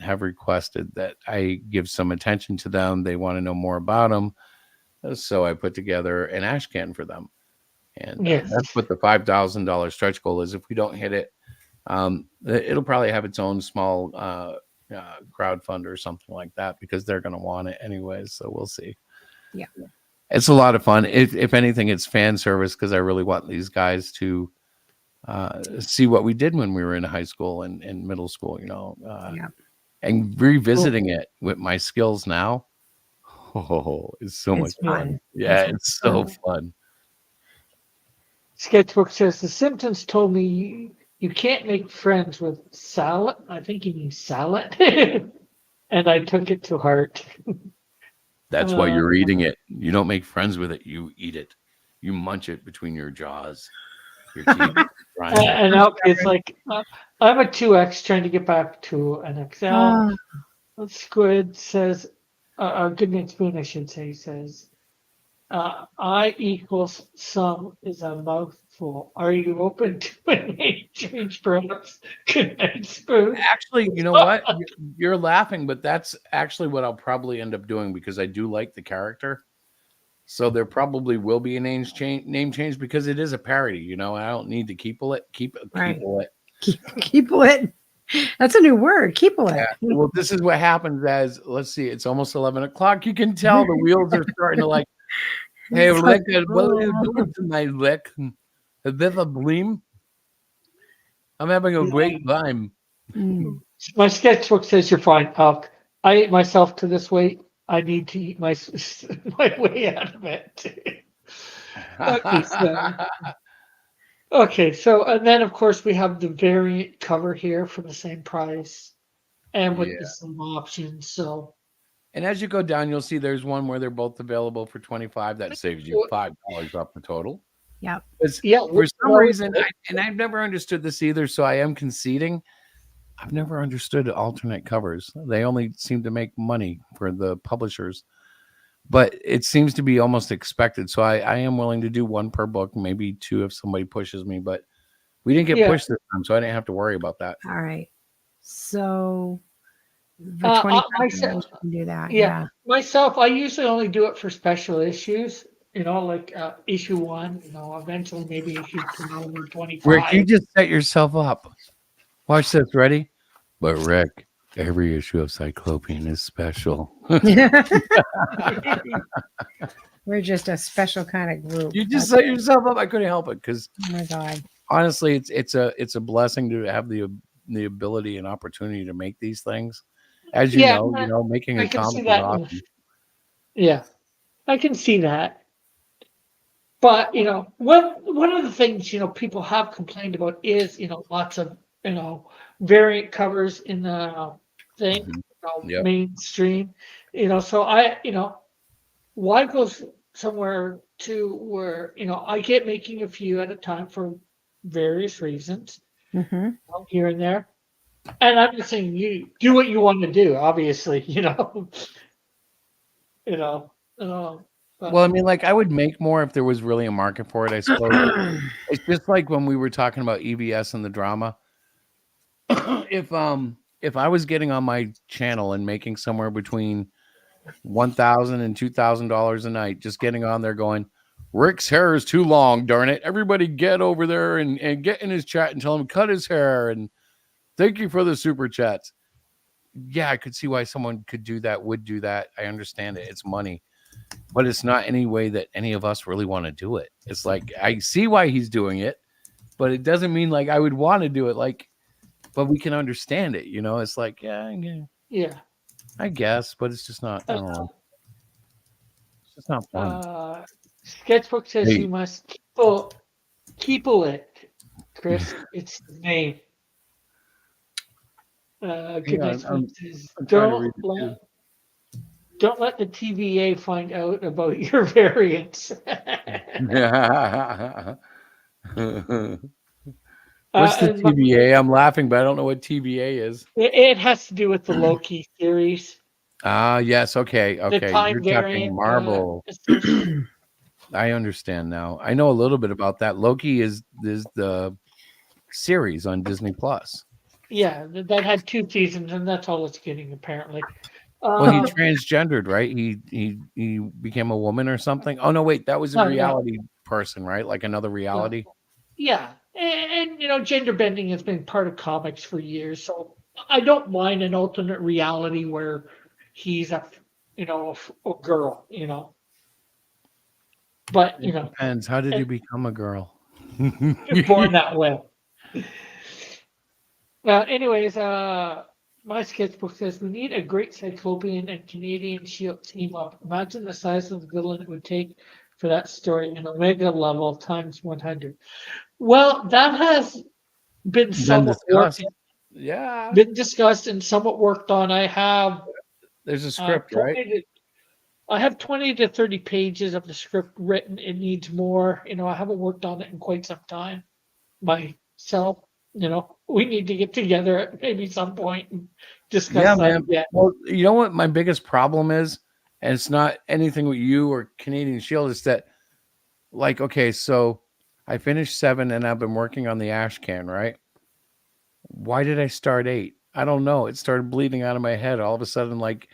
have requested that I give some attention to them. They want to know more about them. So I put together an Ashcan for them. And that's what the $5,000 stretch goal is. If we don't hit it, it'll probably have its own small crowdfund or something like that because they're going to want it anyways. So we'll see. Yeah. It's a lot of fun. If anything, it's fan service because I really want these guys to see what we did when we were in high school and middle school, Yeah. and revisiting it with my skills now. Oh, it's so much fun. Yeah, it's so fun. Sketchbook says the symptoms told me you can't make friends with salad. I think he means salad. And I took it to heart. That's why you're eating it. You don't make friends with it. You eat it. You munch it between your jaws. Your teeth. And it's like, I'm a 2X trying to get back to an XL. Squid says, Good Night Spoon, I should say, says, I equals some is a mouthful. Are you open to a name change, perhaps? Good Night Spoon. Actually, you know what? You're laughing, but that's actually what I'll probably end up doing because I do like the character. So there probably will be a name change because it is a parody. I don't need to keep it. Keep it. That's a new word. Keep it. Yeah. Well, this is what happens as, let's see, it's almost 11 o'clock. You can tell the wheels are starting to like, hey, Lick, what are you doing tonight, Lick? A bit of a bleem? I'm having a great time. My sketchbook says you're fine, Alk. I ate myself to this weight. I need to eat my way out of it. Okay, so and then of course we have the variant cover here for the same price and with the Yeah. same options. So And as you go down, you'll see there's one where they're both available for 25. That saves you $5 off the total. Yep. Because yeah, for some reason, I've never understood this either, so I am conceding. I've never understood alternate covers. They only seem to make money for the publishers, but it seems to be almost expected. So I am willing to do one per book, maybe two if somebody pushes me, but we didn't get yeah. pushed this time, so I didn't have to worry about that. All right. So for Myself, $25, you can do that. yeah, Yeah. myself, I usually only do it for special issues. You know, like issue 1. You know, eventually maybe issue 12 or Rick, 25. you just set yourself up. Watch this. Ready? But Rick, every issue of Cyclopean is special. We're just a special kind of group. You just set yourself up. I couldn't help it because Oh my God. honestly, it's a blessing to have the ability and opportunity to make these things. As Yeah, you know, making I a can see comic is that. awesome. Yeah, I can see that. But you know, one of the things people have complained about is lots of variant covers in the thing, Mhm. Yep. mainstream. So why go somewhere to where I get making a few at a time for various reasons, Hmm. here and there. And I'm just saying, you do what you want to do. Obviously, you know. But Well, I mean, like I would make more if there was really a market for it, I suppose. It's just like when we were talking about EBS and the drama. if I was getting on my channel and making somewhere between $1,000 and $2,000 a night, just getting on there going, Rick's hair is too long, darn it. Everybody get over there and get in his chat and tell him cut his hair and thank you for the super chats. Yeah, I could see why someone could do that, would do that. I understand it. It's money. But it's not any way that any of us really want to do it. It's like I see why he's doing it, but it doesn't mean like I would want to do it. Like, but we can understand it, you know. It's like, yeah, yeah. I guess, but it's just not. I don't know. It's just not fun. Sketchbook says Hey. you must keep it, Chris. It's the name. Goodness, I'm says, trying to read it don't let the TVA find out about your variants. What's the And TVA? I'm laughing, but I don't know what TVA is. it has to do with the Loki series. Ah, yes. Okay. The Okay. time You're talking variant. Marvel. I understand now. I know a little bit about that. Loki is the series on Disney Plus. Yeah, that had 2 seasons, and that's all it's getting apparently. Well, he transgendered, right? He became a woman or something. Oh no, wait, that was a No. reality person, right? Like another reality. Yeah, and gender bending has been part of comics for years, so I don't mind an alternate reality where he's a girl, But It depends. How did you become a girl? you're born that way. Anyways, my sketchbook says we need a great Cyclopean and Canadian Shield team up. Imagine the size of the villain it would take for that story in Omega level times 100. Well, that has been somewhat discussed. worked. Yeah. Been discussed and somewhat worked on. I have There's a script, right? I have 20 to 30 pages of the script written. It needs more. I haven't worked on it in quite some time myself. We need to get together at maybe some point and discuss Yeah, that. man. Yeah. Well, you know what my biggest problem is, and it's not anything with you or Canadian Shield, is that, like, okay, so I finished 7 and I've been working on the ash can, right? Why did I start 8? I don't know. It started bleeding out of my head. All of a sudden, like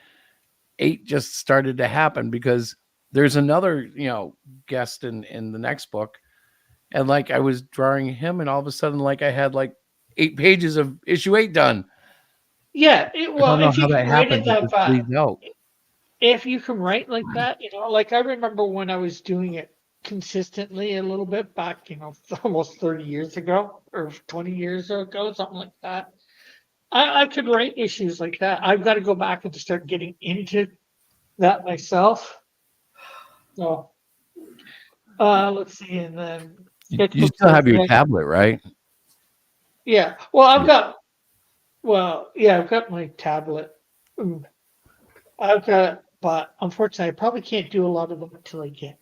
8 just started to happen because there's another, guest in the next book. And like I was drawing him, and all of a sudden, like I had like 8 pages of issue 8 done. Yeah. I don't know how that happens. It just bleeds out. If you can write like that, like I remember when I was doing it consistently a little bit back, almost 30 years ago or 20 years ago, something like that. I could write issues like that. I've got to go back and start getting into that myself. So, Let's see, and then You sketchbook still says have your next. tablet, right? Yeah. Well, Yeah. I've got my tablet. Mm, but unfortunately, I probably can't do a lot of them until I get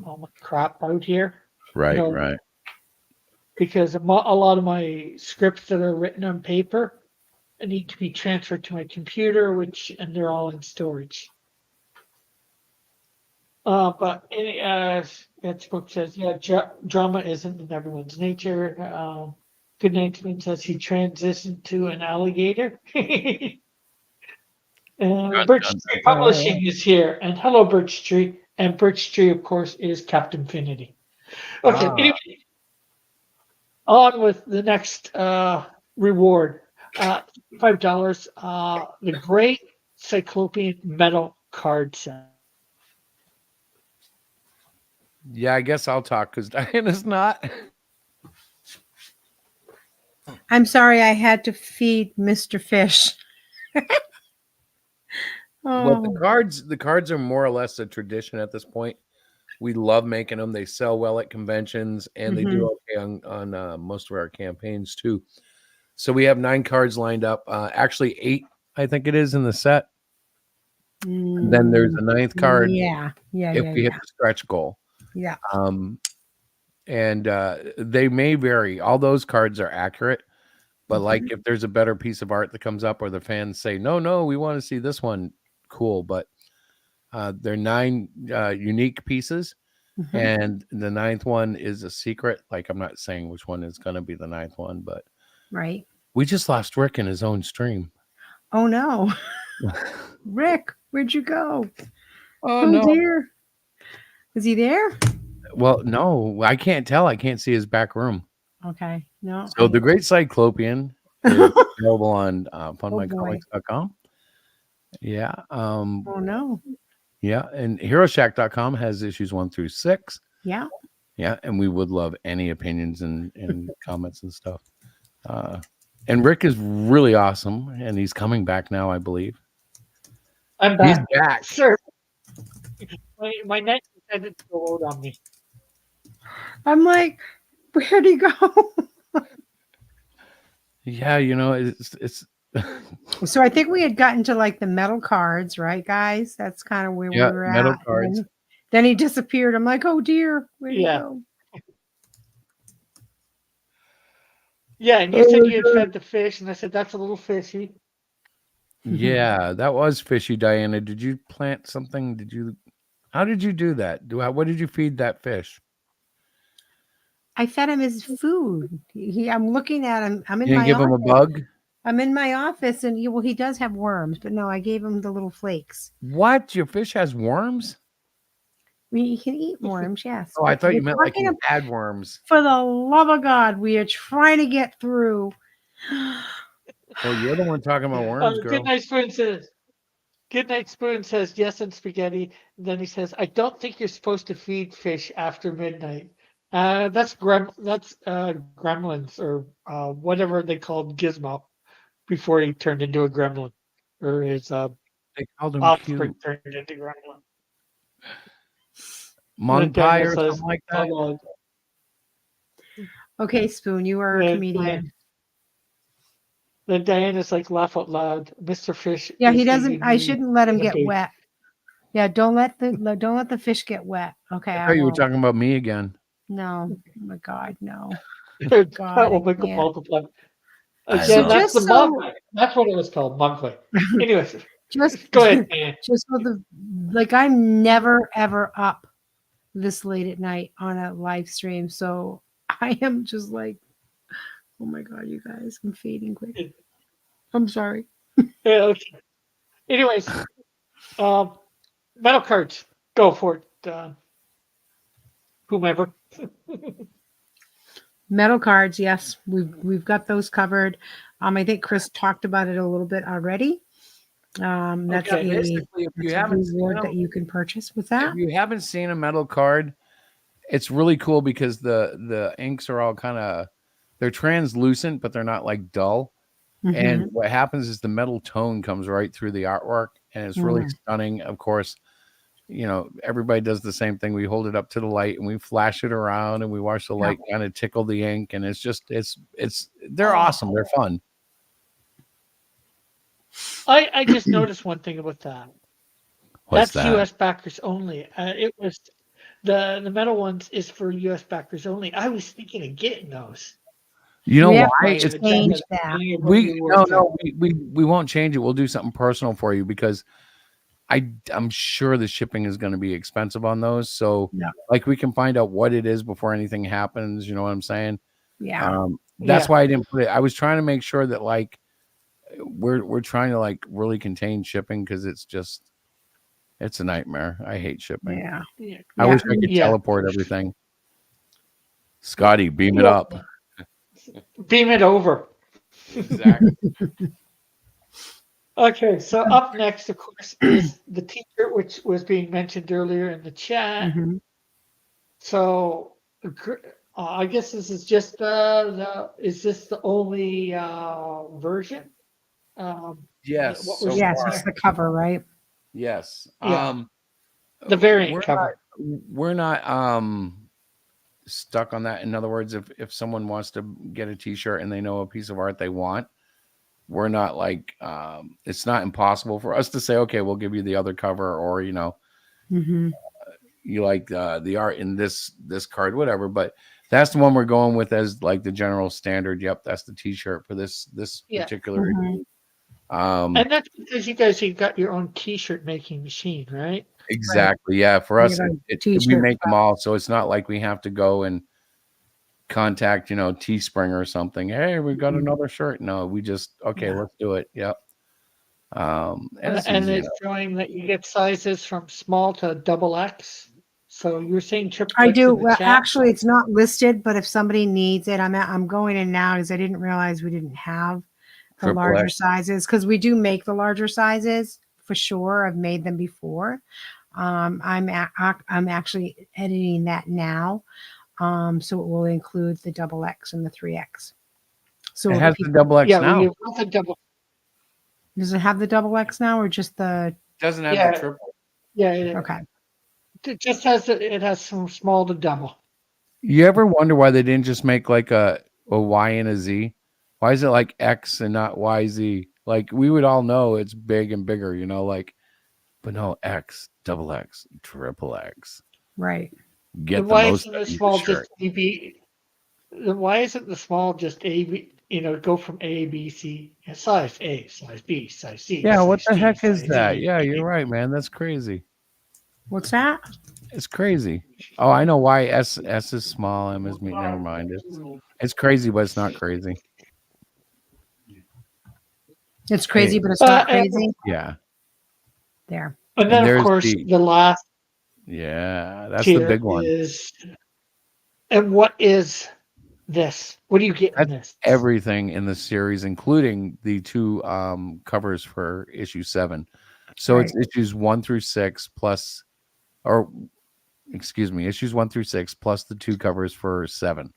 all my crap out here. You Right, know, right. because a lot of my scripts that are written on paper need to be transferred to my computer, and they're all in storage. But sketchbook says, yeah, drama isn't in everyone's nature. Good Night Twin says he transitioned to an alligator. Dun, Birch dun, Tree dun, dun. Publishing is here, and hello, Birch Tree. And Birch Tree, of course, is Captain Finity. Okay, Ah, anyway, on with the next reward. $5. The Great Cyclopean Metal Card Set. yeah, I guess I'll talk because Diana's not. I'm sorry, I had to feed Mr. Fish. Well, Oh, the cards are more or less a tradition at this point. We love making them. They sell well at conventions, and they mhm. do okay on most of our campaigns too. So we have 9 cards lined up. Actually, 8, I think it is in the set. And then there's a 9th card Yeah, yeah, if yeah, we hit yeah, the stretch goal. yeah. And they may vary. All those cards are accurate, but like Mhm, if there's a better piece of art that comes up, or the fans say, "No, we want to see this one," cool. But they're 9 unique pieces. mhm. And the 9th one is a secret. Like, I'm not saying which one is going to be the 9th one, but Right. we just lost Rick in his own stream. Oh no, Rick, where'd you go? Oh Oh no. dear, is he there? Well, no, I can't tell. I can't see his back room. Okay, no. So the Great Cyclopean is available on Oh boy. funmycomics.com. Yeah. Oh no. Yeah. And HeroShack.com has issues 1 through 6. Yeah. Yeah. And we would love any opinions and comments and stuff. And Rick is really awesome. And he's coming back now, I believe. I'm He's back. back. Sir, my net decided to go out on me. I'm like, where'd he go? Yeah. It's So I think we had gotten to like the metal cards, right, guys? That's kind of where we yeah, were metal at. And cards. then he disappeared. I'm like, oh dear, where'd he Yeah. go? Yeah, and you said you had fed the fish, and I said that's a little fishy. Yeah, that was fishy, Diana. Did you plant something? How did you do that? What did you feed that fish? I fed him his food. I'm looking at him. I'm in You didn't my give him a office. bug? I'm in my office, and he does have worms, but no, I gave him the little flakes. What? Your fish has worms? We can eat worms, yes. Oh, I but thought you we're meant like talking he ab- had worms. For the love of God, we are trying to get through. Well, you're the one talking about worms, girl. Good Night Spoon says yes and spaghetti. And then he says, I don't think you're supposed to feed fish after midnight. That's gremlins or whatever they called Gizmo before he turned into a gremlin, or his They called him offspring cute. turned into gremlin. Mung And then pie Daniel or says, something like that? "Hello." Okay, Spoon, you are a Then comedian. then Diana's like, laugh out loud. Mr. Fish. Yeah, is he doesn't. eating I me shouldn't let him in a get bait. wet. Yeah, don't let the fish get wet. Okay, I I thought you were won't. talking about me again. No, oh my God, no. That God, will I make a can't. multiply. I Again, know. that's So the just mug. so That's what it was called, mugway. Anyways, just go ahead, Dan. just so I'm never ever up this late at night on a live stream, so I am just like, oh my God, you guys, I'm fading quick. I'm sorry. Yeah, okay. Anyways, metal cards. Go for it, whomever. Metal cards, yes, we've got those covered. I think Chris talked about it a little bit already. That's Okay. Basically, if you that's a haven't seen reward them, that you can purchase with if that. you haven't seen a metal card, it's really cool because the inks are all they're translucent, but they're not like dull. And Mhm. what happens is the metal tone comes right through the artwork, and it's really Mm. stunning. Of course, everybody does the same thing. We hold it up to the light and we flash it around and we watch the Yeah. light kind of tickle the ink, and they're Oh. awesome. They're fun. I just noticed one thing about that. What's That's that? U.S. backers only. It was the metal ones is for U.S. backers only. I was thinking of getting those. You know We have why? to It's change that. we won't change it. We'll do something personal for you because I'm sure the shipping is going to be expensive on those. So Yeah. like we can find out what it is before anything happens. You know what I'm saying? Yeah. That's Yeah. why I didn't put it. I was trying to make sure that like we're trying to like really contain shipping because it's a nightmare. I hate shipping. Yeah. Yeah. I wish I could Yeah. teleport everything. Scotty, beam it Yeah. up. Beam it over. Exactly. Okay, so up next, of course, is the T-shirt, which was being mentioned earlier in the chat. Mhm. So, I guess this is just is this the only version? Yes. What So was Yes, far. it's the cover, right? Yes. Yeah. The variant we're cover. we're not stuck on that. In other words, if someone wants to get a t-shirt and they know a piece of art they want, we're not like it's not impossible for us to say, okay, we'll give you the other cover, or Mm-hmm. you like the art in this card, whatever. But that's the one we're going with as like the general standard. Yep, that's the t-shirt for this Yeah. particular Mhm. issue. And that's because you've got your own T-shirt making machine, right? Exactly. Yeah. For We us, have a we t-shirt make them all. So it's not like we have to go and contact, Teespring or something. Hey, we've got Mhm. another shirt. No, we just, okay, Yeah. let's do it. Yep. And it's And easy it's enough. showing that you get sizes from small to double X. So you're saying triple I X do. in the Well, chat? actually, it's not listed, but if somebody needs it, I'm going in now because I didn't realize we didn't have the Triple larger X. sizes, because we do make the larger sizes for sure. I've made them before. I'm actually editing that now, so it will include the double X and the 3X. So It the has the people, double X Yeah, now. we want the double. does it have the double X now or just the? Doesn't have Yeah. the triple. Yeah. Okay. It just has it has some small to double. You ever wonder why they didn't just make like a Y and a Z? Why is it like X and not YZ? Like we would all know it's big and bigger, but no, X, double X, triple X. Right. Get Then the why most isn't out the of your small shirt. just AB? Then why isn't the small just AB? Go from A, B, C, size A, size B, size C. Yeah, what size the D, heck is size that? E. Yeah, you're right, man. That's crazy. What's that? It's crazy. Oh, I know why S is small, M is medium. Never mind. It's crazy, but it's not crazy. It's crazy, Hey, but it's not And crazy. yeah. There. then, of there's course, the last that's the tier big one. is. And what is this? What do you get in That's this? everything in the series, including the two covers for issue 7. So it's issues 1 through 6 plus, or excuse me, issues 1 through 6 plus the 2 covers for 7,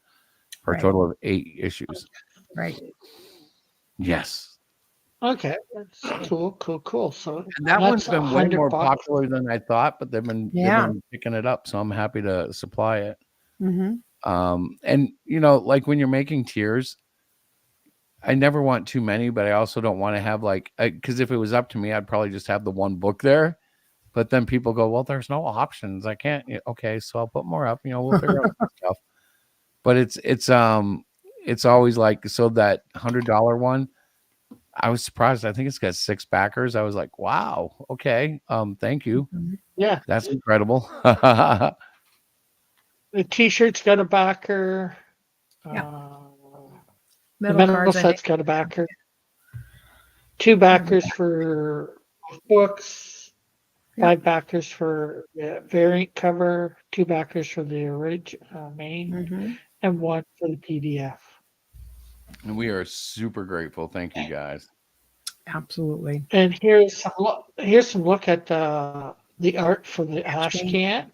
for a total of 8 issues. Right. Yes. Okay, that's cool. So And that one's that's been way more $100. popular than I thought, but they've been picking it up, so I'm happy to supply it. Mm-hmm. And like when you're making tiers, I never want too many, but I also don't want to have because if it was up to me, I'd probably just have the one book there. But then people go, well, there's no options. I can't. Okay, so I'll put more up. We'll figure out some stuff. But it's always like, so that $100 one, I was surprised. I think it's got 6 backers. I was like, wow, okay, thank you. Yeah, That's incredible. the T-shirt's got a backer. Yeah. The metal set's got a backer. 2 backers for books. 5 backers for the variant cover. 2 backers for the original main, Mm-hmm. and 1 for the PDF. And we are super grateful. Thank you, guys. Absolutely. And here's some look at the art for the ash can.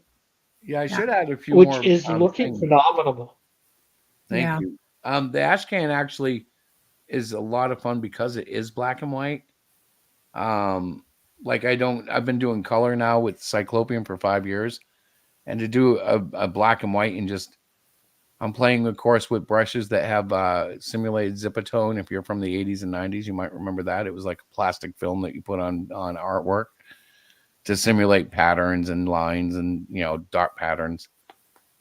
Yeah, I should add a few which more. Which is looking things. phenomenal. Thank you. The ash can actually is a lot of fun because it is black and white. Like I've been doing color now with Cyclopean for 5 years, and to do a black and white and just I'm playing, of course, with brushes that have simulated Zipatone. If you're from the 80s and 90s, you might remember that. It was like a plastic film that you put on artwork to simulate patterns and lines and dark patterns.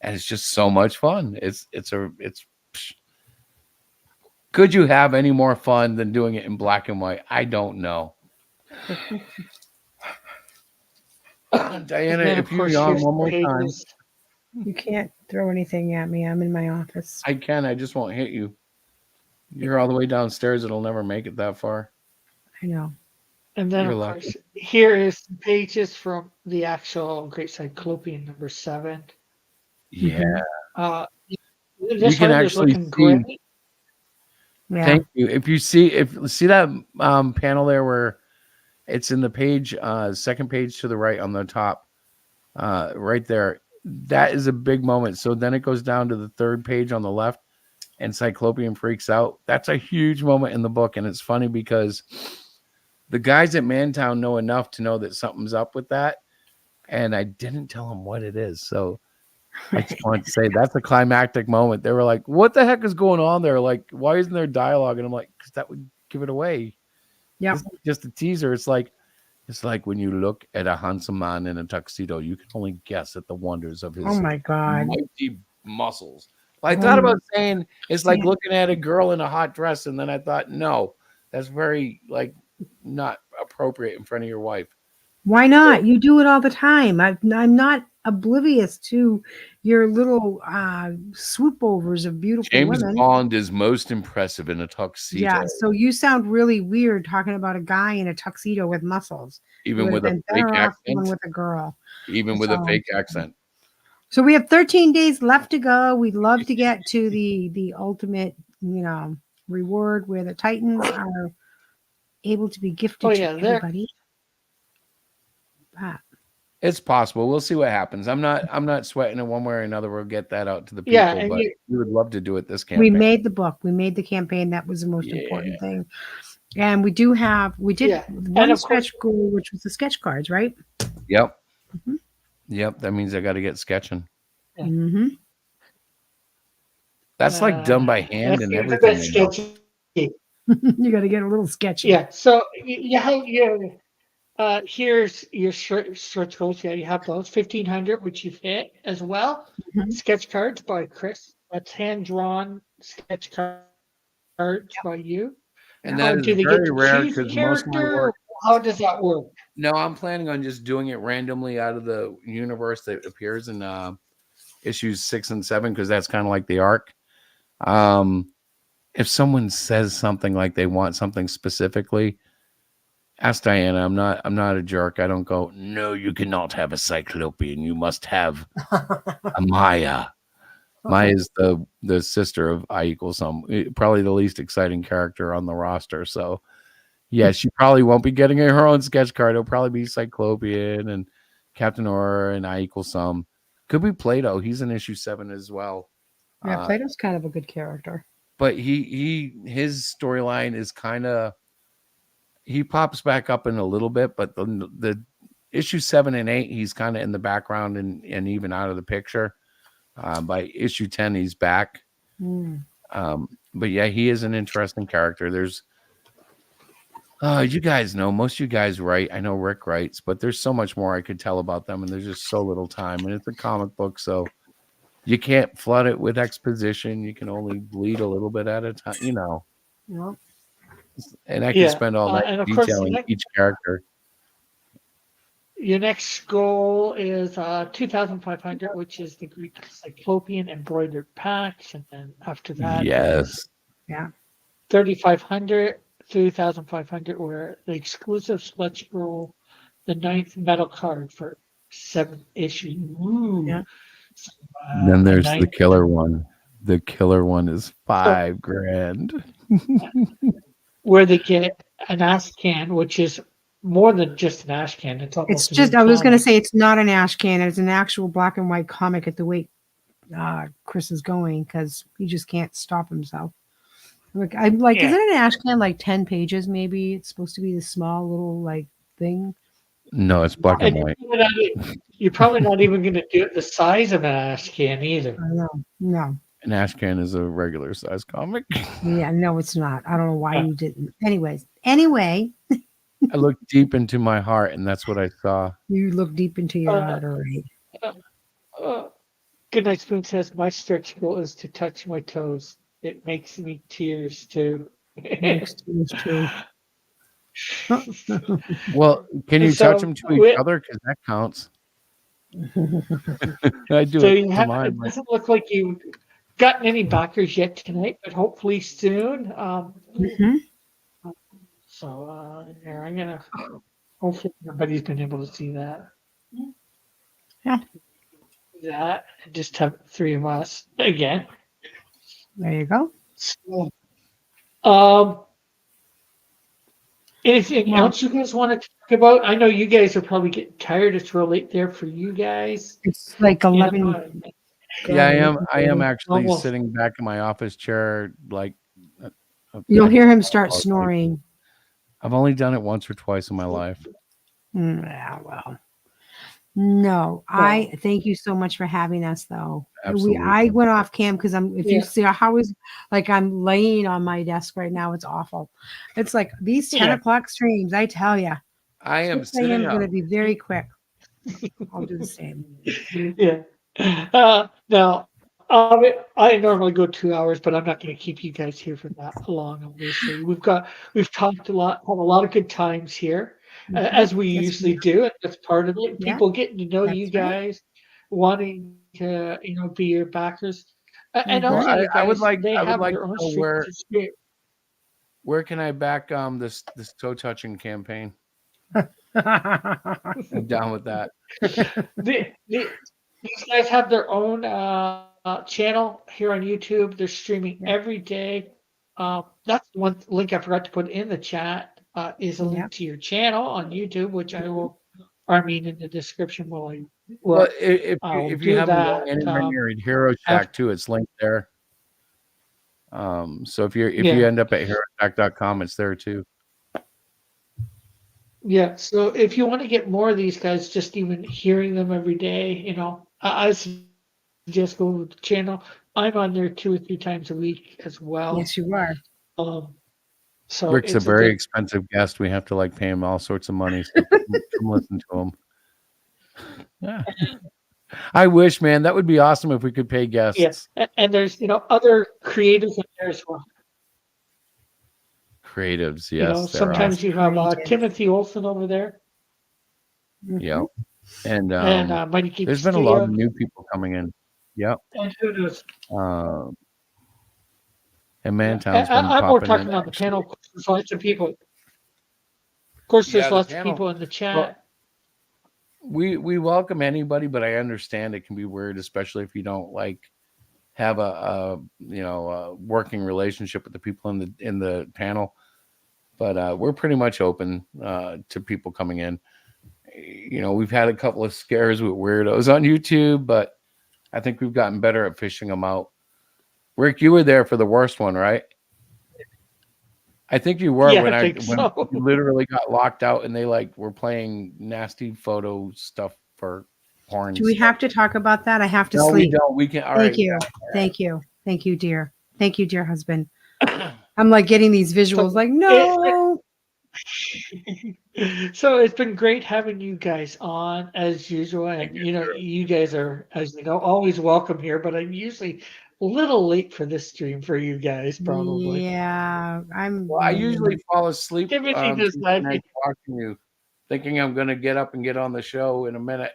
And it's just so much fun. It's could you have any more fun than doing it in black and white? I don't know. Diana, then, if of you course, yawn here's one more time, pages. You can't throw anything at me. I'm in my office. I can. I just won't hit you. You're all the way downstairs. It'll never make it that far. I know. And then, You're of lucky. course, here is the pages from the actual Great Cyclopean number 7. Yeah. Uh, You this can one is actually looking see. great. Yeah. Thank you. If you see that panel there where it's in the page, second page to the right on the top, right there, that is a big moment. So then it goes down to the third page on the left, and Cyclopean freaks out. That's a huge moment in the book, and it's funny because the guys at Mantown know enough to know that something's up with that, and I didn't tell them what it is. So I just wanted to say that's a climactic moment. They were like, "What the heck is going on there? Like, why isn't there dialogue?" And I'm like, "Because that would give it away. Yep. This is just a teaser. It's like when you look at a handsome man in a tuxedo, you can only guess at the wonders of his Oh my God. mighty muscles." I thought about saying it's like looking at a girl in a hot dress, and then I thought, no, that's very not appropriate in front of your wife. Why not? You do it all the time. I'm not oblivious to your little swoop overs of beautiful James women. Bond is most impressive in a tuxedo. Yeah, so you sound really weird talking about a guy in a tuxedo with muscles. Even with a fake accent. With a girl. Even with a fake accent. So we have 13 days left to go. We'd love to get to the ultimate, reward where the Titans are able to be gifted to everybody. But it's possible. We'll see what happens. I'm not sweating it one way or another. We'll get that out to the people. Yeah, and but we would love to do it this campaign. We made the book. We made the campaign. That was the most important thing. And we did one stretch goal, which was the sketch cards, right? Yep. Mm-hmm. Yep. That means I got to get sketching. Mm-hmm. That's like done by hand and everything. You got to get a little sketchy. Yeah. So here's your short goals. Yeah, you have those 1,500, which you've hit as well. Mm-hmm. Sketch cards by Chris. That's hand drawn sketch cards by you. And that is very rare because most of my work. How does that work? No, I'm planning on just doing it randomly out of the universe that appears in issues 6 and 7 because that's kind of like the arc. If someone says something like they want something specifically, ask Diana. I'm not a jerk. I don't go, no, you cannot have a Cyclopean. You must have a Maya. Maya is the sister of I equals some, probably the least exciting character on the roster. So yeah, she probably won't be getting her own sketch card. It'll probably be Cyclopean and Captain Aura and I equals some. Could be Plato. He's in issue 7 as well. Yeah, Plato's kind of a good character. But his storyline is kind of, he pops back up in a little bit, but the issue 7 and 8, he's kind of in the background and even out of the picture. By issue 10, he's back. But yeah, he is an interesting character. There's, you guys know, most of you guys write. I know Rick writes, but there's so much more I could tell about them, and there's just so little time. And it's a comic book, so you can't flood it with exposition. You can only bleed a little bit at a time, Yep. And I can spend all night detailing each character. Your next goal is 2,500, which is the Greek Cyclopean embroidered packs, and then after that, yes, 3,500, 3,500, where the exclusive Stretch Goal, the 9th metal card for 7th issue. Ooh. Yeah. So, then there's the killer one. The killer one is $5,000. Where they get an ash can, which is more than just an ash can. It's just, I was going to say, it's not an ash can. It's an actual black and white comic at the way Chris is going, because he just can't stop himself. I'm like, is it an ash can, like 10 pages maybe? It's supposed to be this small little thing. No, it's black and And white. you're probably not even going to do it the size of an ash can either. No. An Ashcan is a regular size comic. Yeah, no, it's not. I don't know why Yeah. you didn't. Anyways, anyway, I looked deep into my heart, and that's what I saw. you look deep into your Uh, heart, all right. Good Night Spoon says my stretch goal is to touch my toes. It makes me tears too. Next to Well, can you touch So, them to each other? Because that counts. I do So it you to have, mine. it doesn't look like you've gotten any backers yet tonight, but hopefully soon. Mhm. So here, I'm gonna, hopefully everybody's been able to see that. Yeah. That, and just have 3 of us again. There you go. So, anything Well- else you guys want to talk about? I know you guys are probably getting tired. It's real late there for you guys. It's like You 11. know, Yeah, I am actually Almost. sitting back in my office chair, like. You'll hear him start snoring. I've only done it once or twice in my life. Yeah, well. No, I Well. thank you so much for having us though. Absolutely. I went off cam because if you Yeah. see how is like I'm laying on my desk right now, it's awful. It's like these 10 Yeah. o'clock streams, I tell you. I am 6 a.m. sitting is going to up. be very quick. I'll do the same. Yeah. Now, I normally go 2 hours, but I'm not going to keep you guys here for that long. Obviously, we've talked a lot, had a lot of good times here, as we Yes, we usually do. And that's part of it. Yeah, People getting to know you that's right. guys, wanting to, be your backers, and Mhm. also Well, you I would guys, like- they I would have like their to own know streams. where can I back this toe touching campaign? I'm down with that. These guys have their own channel here on YouTube. They're streaming Yeah. every day. That's one link I forgot to put in the chat. Is a link Yeah. to your channel on YouTube, which I will. I mean, in the description while I. Well, if I'll you do haven't that, gone anywhere near Hero Shack too, it's linked there. So if you Yeah. end up at heroshack.com, it's there too. Yeah. So if you want to get more of these guys, just even hearing them every day, I suggest go to the channel. I'm on there 2 or 3 times a week as well. Yes, you are. So Rick's a it's very good- expensive guest. We have to pay him all sorts of money. So come listen to him. Yeah. I wish, man, that would be awesome if we could pay guests. Yes, and there's other creatives in there as well. Creatives, yes. they're Sometimes you have creative. Timothy Olsen over there, awesome. Yeah. And and Mighty Geek there's been a lot of Studio, new people coming in. Yep. and who knows? And Mantown's been I'm more popping talking in, on the actually. panel. There's lots of people. Of course, there's Yeah, the lots of panel. people in the chat. Well, we welcome anybody, but I understand it can be weird, especially if you don't have a working relationship with the people in the panel. But we're pretty much open to people coming in. We've had a couple of scares with weirdos on YouTube, but I think we've gotten better at fishing them out. Rick, you were there for the worst one, right? I think you were Yeah, when I I think so. you literally got locked out and they were playing nasty photo stuff for porn. Do we have to talk about that? I have to No, we sleep. don't. We can. All Thank right. you. Thank you. Thank you, dear. Thank you, dear husband. I'm getting these visuals no. So it's been great having you guys on as usual, and you guys are, as always welcome here. But I'm usually a little late for this stream for you guys, probably. Yeah, Well, I usually fall asleep Timothy just when left I'm me. watching you, thinking I'm going to get up and get on the show in a minute.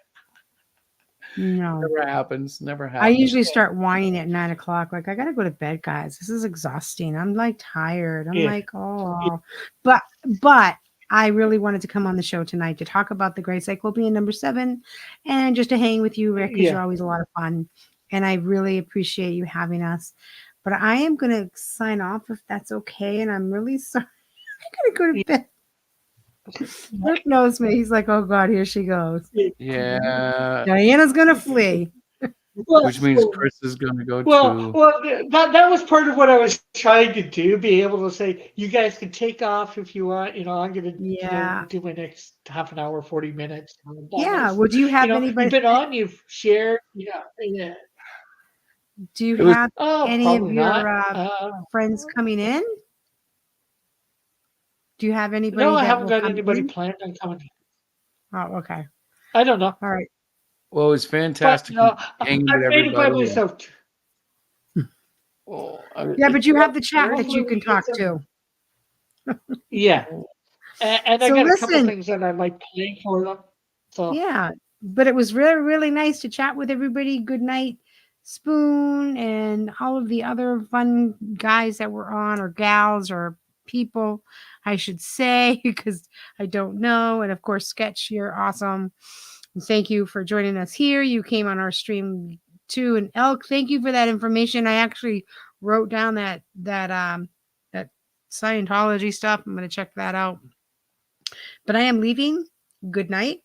no. Never happens. Never happens. I usually start whining at 9 o'clock. I gotta go to bed, guys. This is exhausting. I'm tired. I'm Yeah. oh, but I really wanted to come on the show tonight to talk about the Great Cyclopean #7 and just to hang with you, Rick, because Yeah. you're always a lot of fun. And I really appreciate you having us. But I am going to sign off if that's okay. And I'm really sorry. I'm going to go to bed. Rick knows me. He's oh, God, here she goes. Yeah. Diana's going to flee. Well, which means Chris is going to go to. that was part of what I was trying to do. Be able to say, you guys can take off if you want. I'm gonna Yeah. do my next half an hour, 40 minutes. Yeah. Well, do you have You've anybody? been on, you've shared. Yeah. Do you It was have Oh, any of probably your not. friends coming in? Do you have No, anybody I that haven't will got come anybody in? planned on coming. Oh, okay. I don't know, All right. well, it was but fantastic no, hanging with I've made it by everybody. myself. Yeah, but you have the chat that you can talk to. Yeah, and I So got a couple listen, things that I might play for them. So yeah, but it was really, really nice to chat with everybody. Good night, Spoon, and all of the other fun guys that were on, or gals, or people, I should say, because I don't know. And of course, Sketch, you're awesome. And thank you for joining us here. You came on our stream too, and Elk, thank you for that information. I actually wrote down that Scientology stuff. I'm going to check that out. But I am leaving. Good night.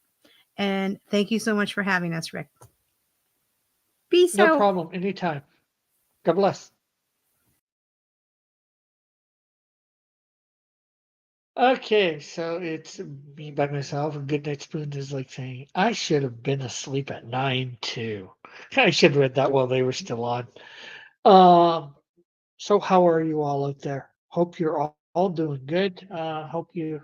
And thank you so much for having us, Rick. Peace no out. problem, anytime. God bless. Okay, so it's me by myself, and Goodnight Spoon is like saying, I should have been asleep at 9 too. I should have read that while they were still on. So how are you all out there? Hope you're all doing good. Hope you,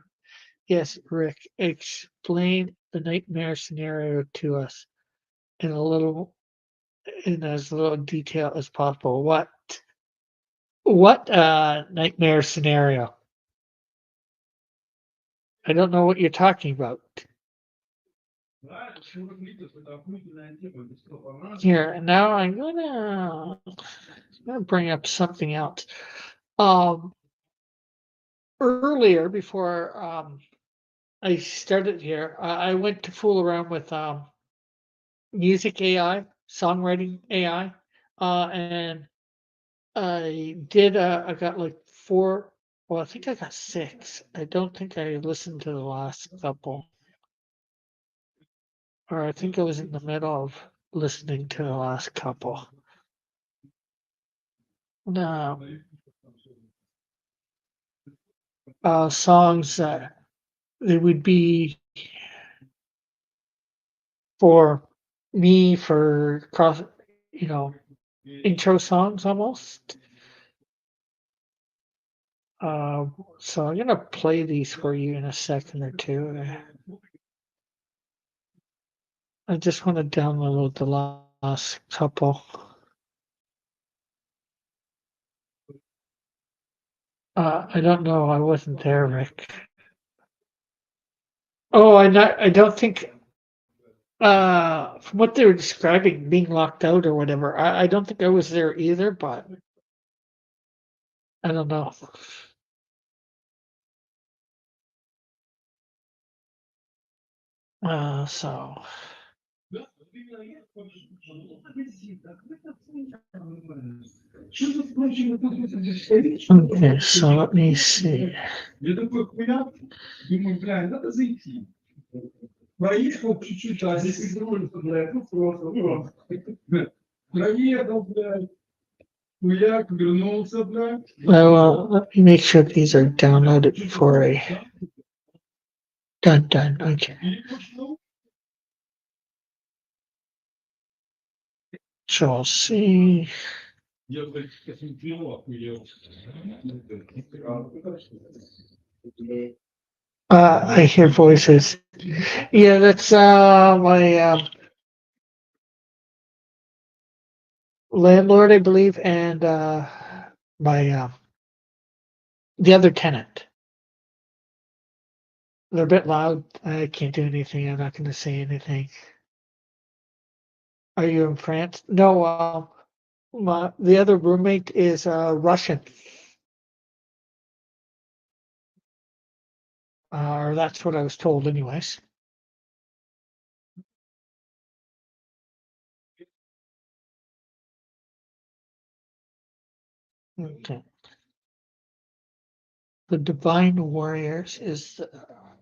yes, Rick, explain the nightmare scenario to us in in as little detail as possible. What nightmare scenario? I don't know what you're talking about. Here, and now I'm gonna bring up something else. Um, Earlier, before I started here, I went to fool around with music AI, songwriting AI, and I got like four. Well, I think I got six. I don't think I listened to the last couple, or I think I was in the middle of listening to the last couple. No, songs that they would be for me for cross, you know, intro songs almost. So I'm gonna play these for you in a second or two. I just want to download the last couple. I don't know. I wasn't there, Rick. Oh, I don't think. From what they were describing, being locked out or whatever, I don't think I was there either. But I don't know. So. Okay, so let me see. Проехал чуть-чуть, а здесь игрушка, блядь, ну просто, проехал, блядь, хуяк, вернулся, блядь. Well, let me make sure these are downloaded before I done. Okay. So I'll see. Я, блядь, посмотрел, охуел. I hear voices. Yeah, that's my landlord, I believe, and my the other tenant. They're a bit loud. I can't do anything. I'm not going to say anything. Are you in France? No. The other roommate is Russian. Or that's what I was told, anyways. Okay. The Divine Warriors is the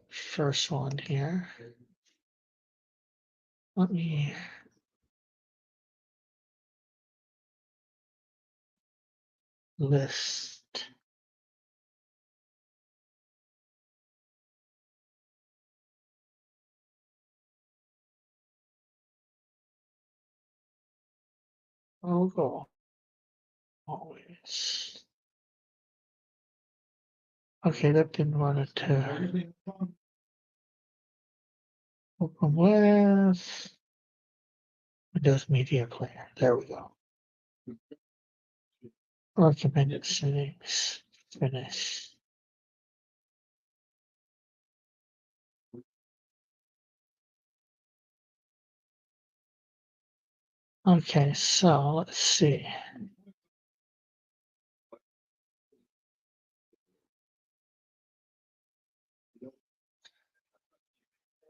first one here. Let me list. Oh, go. Always. Okay, that didn't want it to open with Windows Media Player. There we go. Recommended settings. Finish. Okay, so let's see.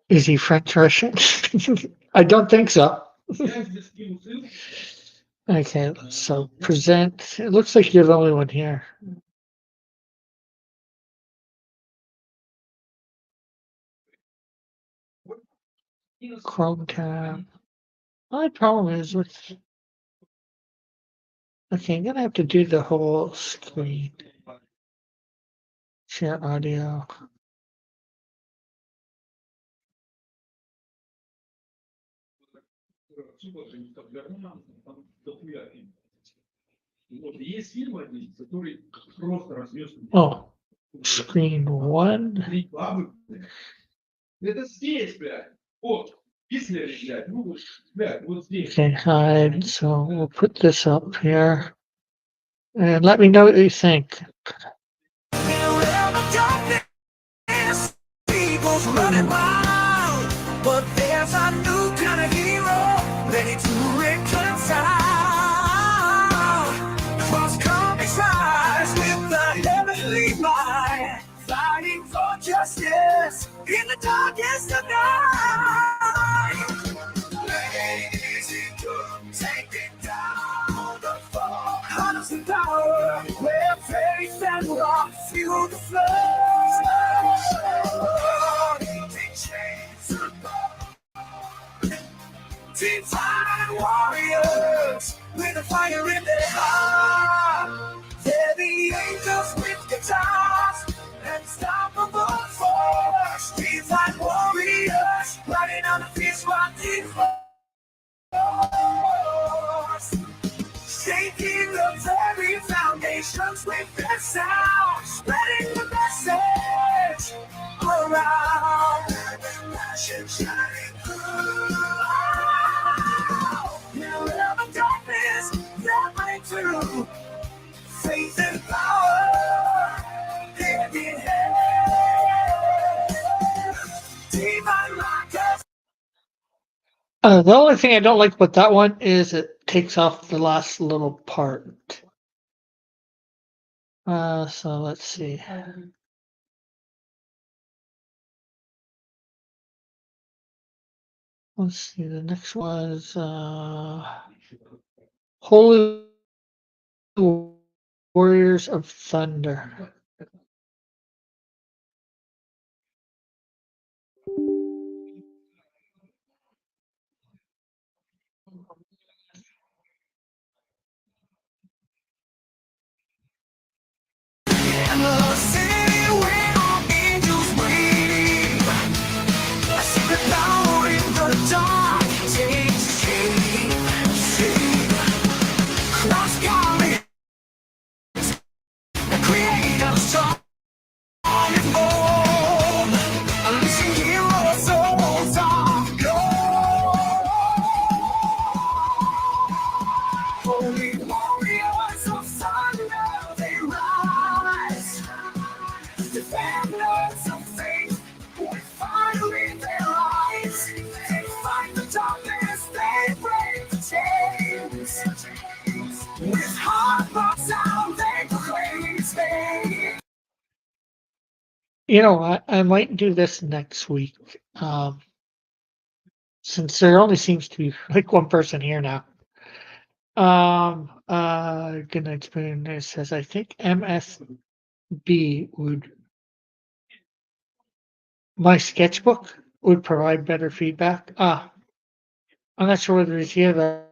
Is he French Russian? I don't think so. Я здесь скинул ссылку. Okay, so present. It looks like you're the only one here. Chrome tab. My problem is with. Okay, I'm gonna have to do the whole screen. Share audio. Вот, есть фильм один, который просто разнес. Oh, screen one. Три бабы. Это здесь, блядь. Вот. Гитлер, блядь. Ну, вот, блядь, вот здесь. Okay, hide. So we'll put this up here. And let me know what you think. People's running wild, but there's a new kind of hero ready to reconcile. Cross comics rise with the heavenly mind, fighting for justice in the darkest of night. Lazy good, taking down the fall. Hunters in power, where faith and rock fuel the flood. Divine warriors with a fire in their heart. They're the angels with guitars, unstoppable force. Divine warriors riding on a fierce rocky horse, shaking the very foundations with their sound, spreading the message around. Passion shining through. Now the darkness that break through. Faith and power, hand in hand. Divine rockers. The only thing I don't like about that one is it takes off the last little part. So let's see. Let's see. The next one is Holy Warriors of Thunder. And the city where all angels waiting. I see the power in the dark. Take shape. Cross coming. Create a strong and bold. Unleashing hero souls of gold. Holy warriors of thunder, they rise. Defenders of faith, with fire in their eyes. They fight the darkness, they break the chains. With heart box out, they proclaim his fame. You know what? I might do this next week. Since there only seems to be like one person here now. Good night, Spoon. It says I think MSB would my sketchbook would provide better feedback. I'm not sure whether it's here though.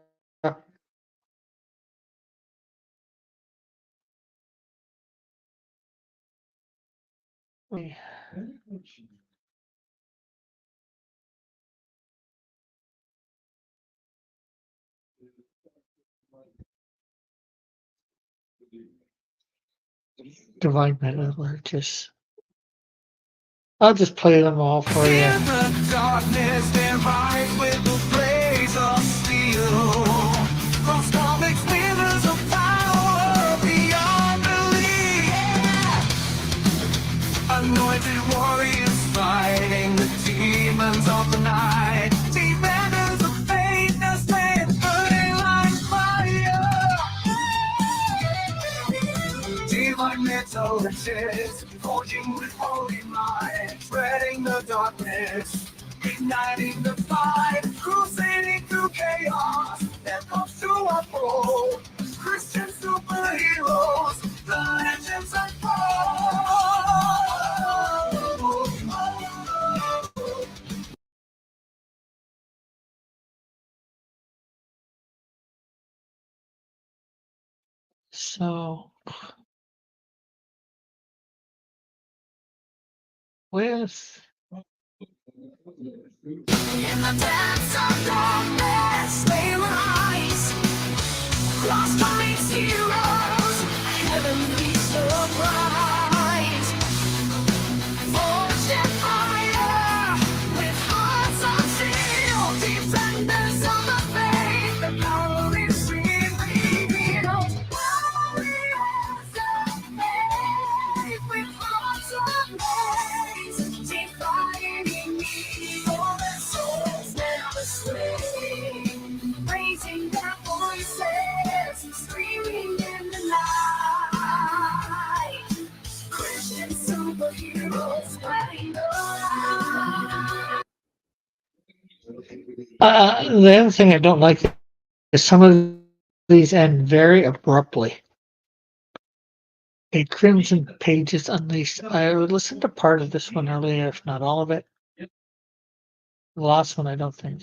Divine Meddler, just I'll just play them all for you. In the darkness, their eyes with the blaze of steel. Those comics winners of power beyond belief. Anointed warriors fighting the demons of the night. Defenders of faith that stand burning like fire. Divine metallurgists, forging with holy might, spreading the darkness, igniting the fight, crusading through chaos that comes to uphold. Christian superheroes, the legends unfold. So, with In the depths of darkness, they rise. Cross Comics heroes, heavenly surprise. Forged in fire, with hearts of steel. Defenders of the faith, the power is revealed. Warriors of faith, with hearts of blaze. Defying evil and souls never sway. Raising their voices, screaming in the night. Christian superheroes spreading the light. the other thing I don't like is some of these end very abruptly. A Crimson Pages Unleashed. I listened to part of this one earlier, if not all of it. The last one, I don't think.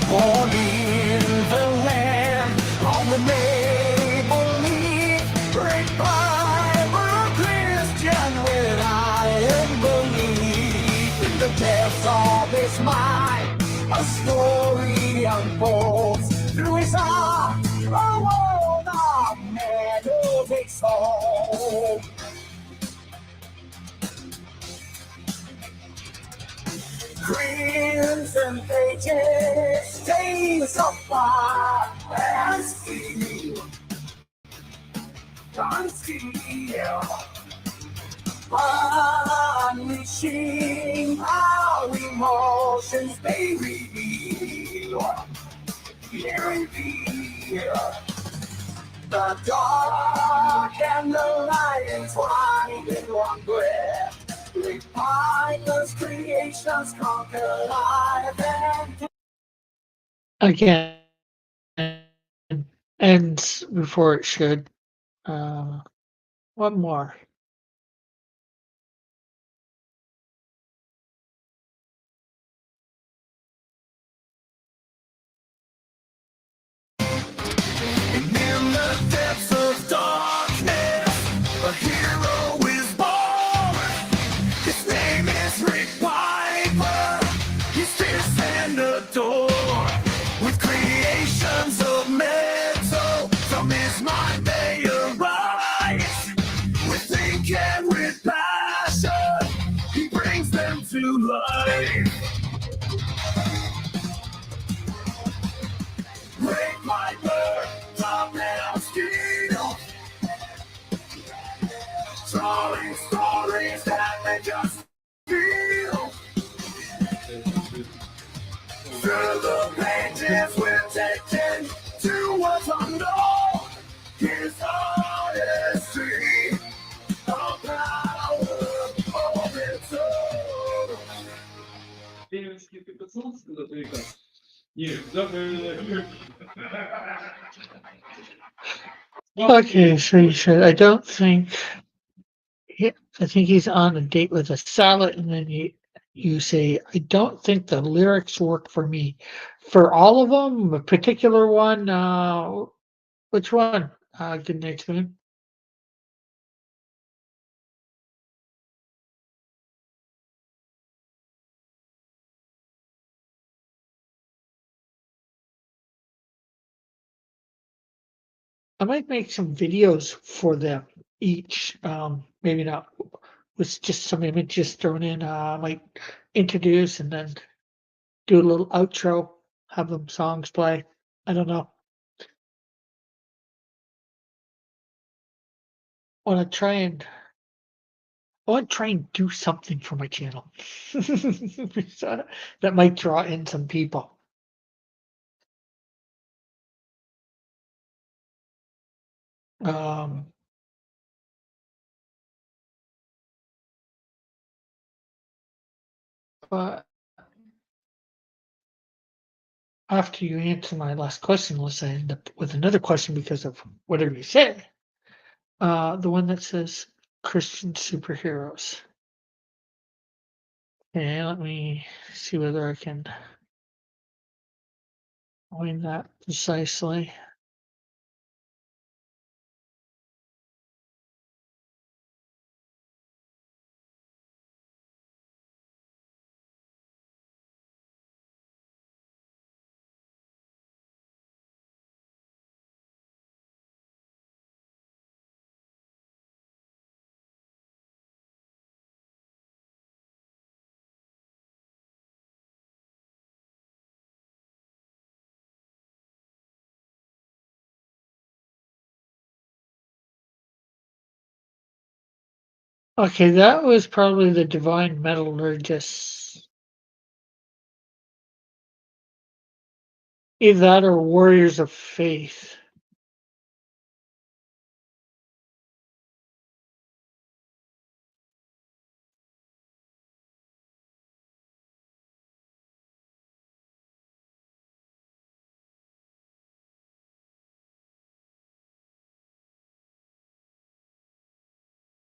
Born in the land, on the maple leaf, great Bible Christian with iron belief. In the depths of his mind, a story unfolds. Through his heart, a world of metal takes hold. Crimson Pages, tales of fire and steel. Unleashing our emotions, they reveal. The dark and the light entwined in one breath. Mindless creations conquer life and Again, ends before it should. What more? in the depths of darkness, a hero is born. His name is Rick Piper. He's fierce and adored. With creations of metal, from his mind they arise. With thinking, with passion, he brings them to life. Rick Piper, top down steel. Telling stories that they just feel. Through the pages we're taken to what's unknown. His honesty, the power of its own. Ленинский ты пацан сказал, или как? Нет, да, Okay, so you should. I don't think. I think he's on a date with a salad, and then you say, I don't think the lyrics work for me. For all of them, a particular one. Which one? Good night, Spoon. I might make some videos for them each. Maybe not with just some images thrown in. I might introduce and then do a little outro, have them songs play. I don't know. Want to try and I want to try and do something for my channel So that might draw in some people. Um, but after you answer my last question, let's end up with another question because of whatever you said. The one that says Christian superheroes. Okay, let me see whether I can find that precisely. Okay, that was probably the Divine Metallurgist. Either that or Warriors of Faith.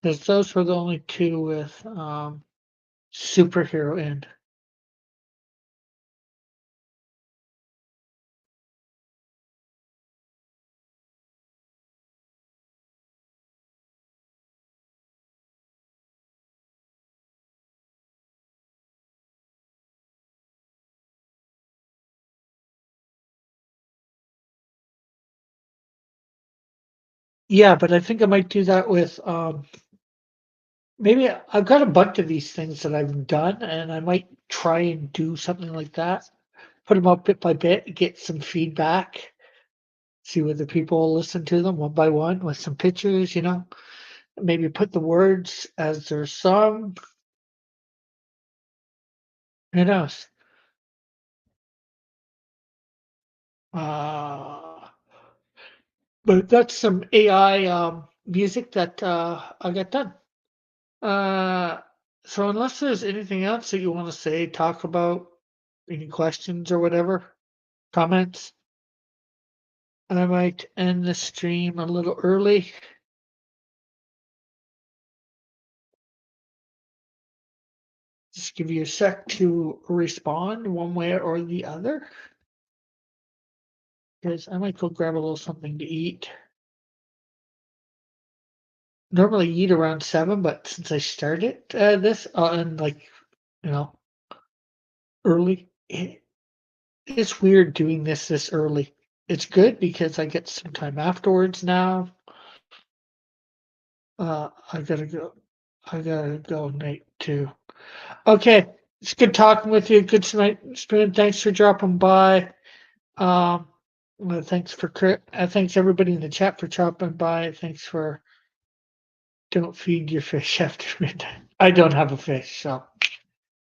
Because those were the only two with superhero in. Yeah, but I think I might do that with maybe I've got a bunch of these things that I've done, and I might try and do something like that. Put them up bit by bit, get some feedback, see whether people will listen to them one by one with some pictures, maybe put the words as they're sung. Who knows? Uh, but that's some AI music that I got done. Uh, so unless there's anything else that you want to say, talk about, any questions or whatever, comments, I might end the stream a little early. Just give you a sec to respond one way or the other. Because I might go grab a little something to eat. Normally eat around 7, but since I started this and early, it's weird doing this early. It's good because I get some time afterwards now. I gotta go. I gotta go night too. Okay, it's good talking with you. Good tonight, Spoon. Thanks for dropping by. Thanks for thanks everybody in the chat for dropping by. Thanks for don't feed your fish after midnight. I don't have a fish, so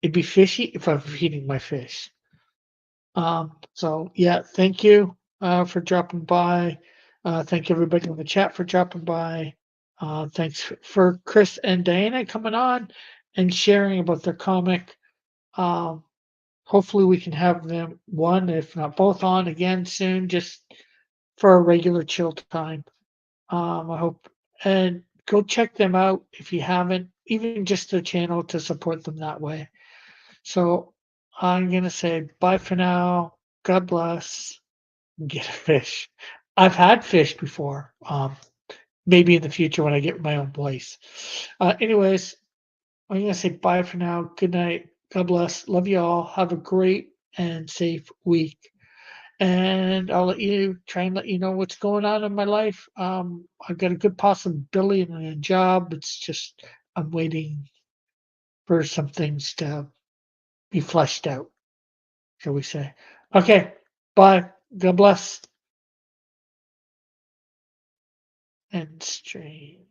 it'd be fishy if I'm feeding my fish. So yeah, thank you for dropping by. Thank everybody in the chat for dropping by. Thanks for Chris and Diana coming on and sharing about their comic. Hopefully we can have them one, if not both, on again soon, just for a regular chill time. I hope and go check them out if you haven't, even just their channel to support them that way. So I'm gonna say bye for now. God bless. Get a fish. I've had fish before. Maybe in the future when I get my own place. Anyways, I'm gonna say bye for now. Good night. God bless. Love you all. Have a great and safe week. and I'll try and let you know what's going on in my life. I've got a good possibility in a job. It's just I'm waiting for some things to be fleshed out, shall we say. Okay, bye. God bless. And stream.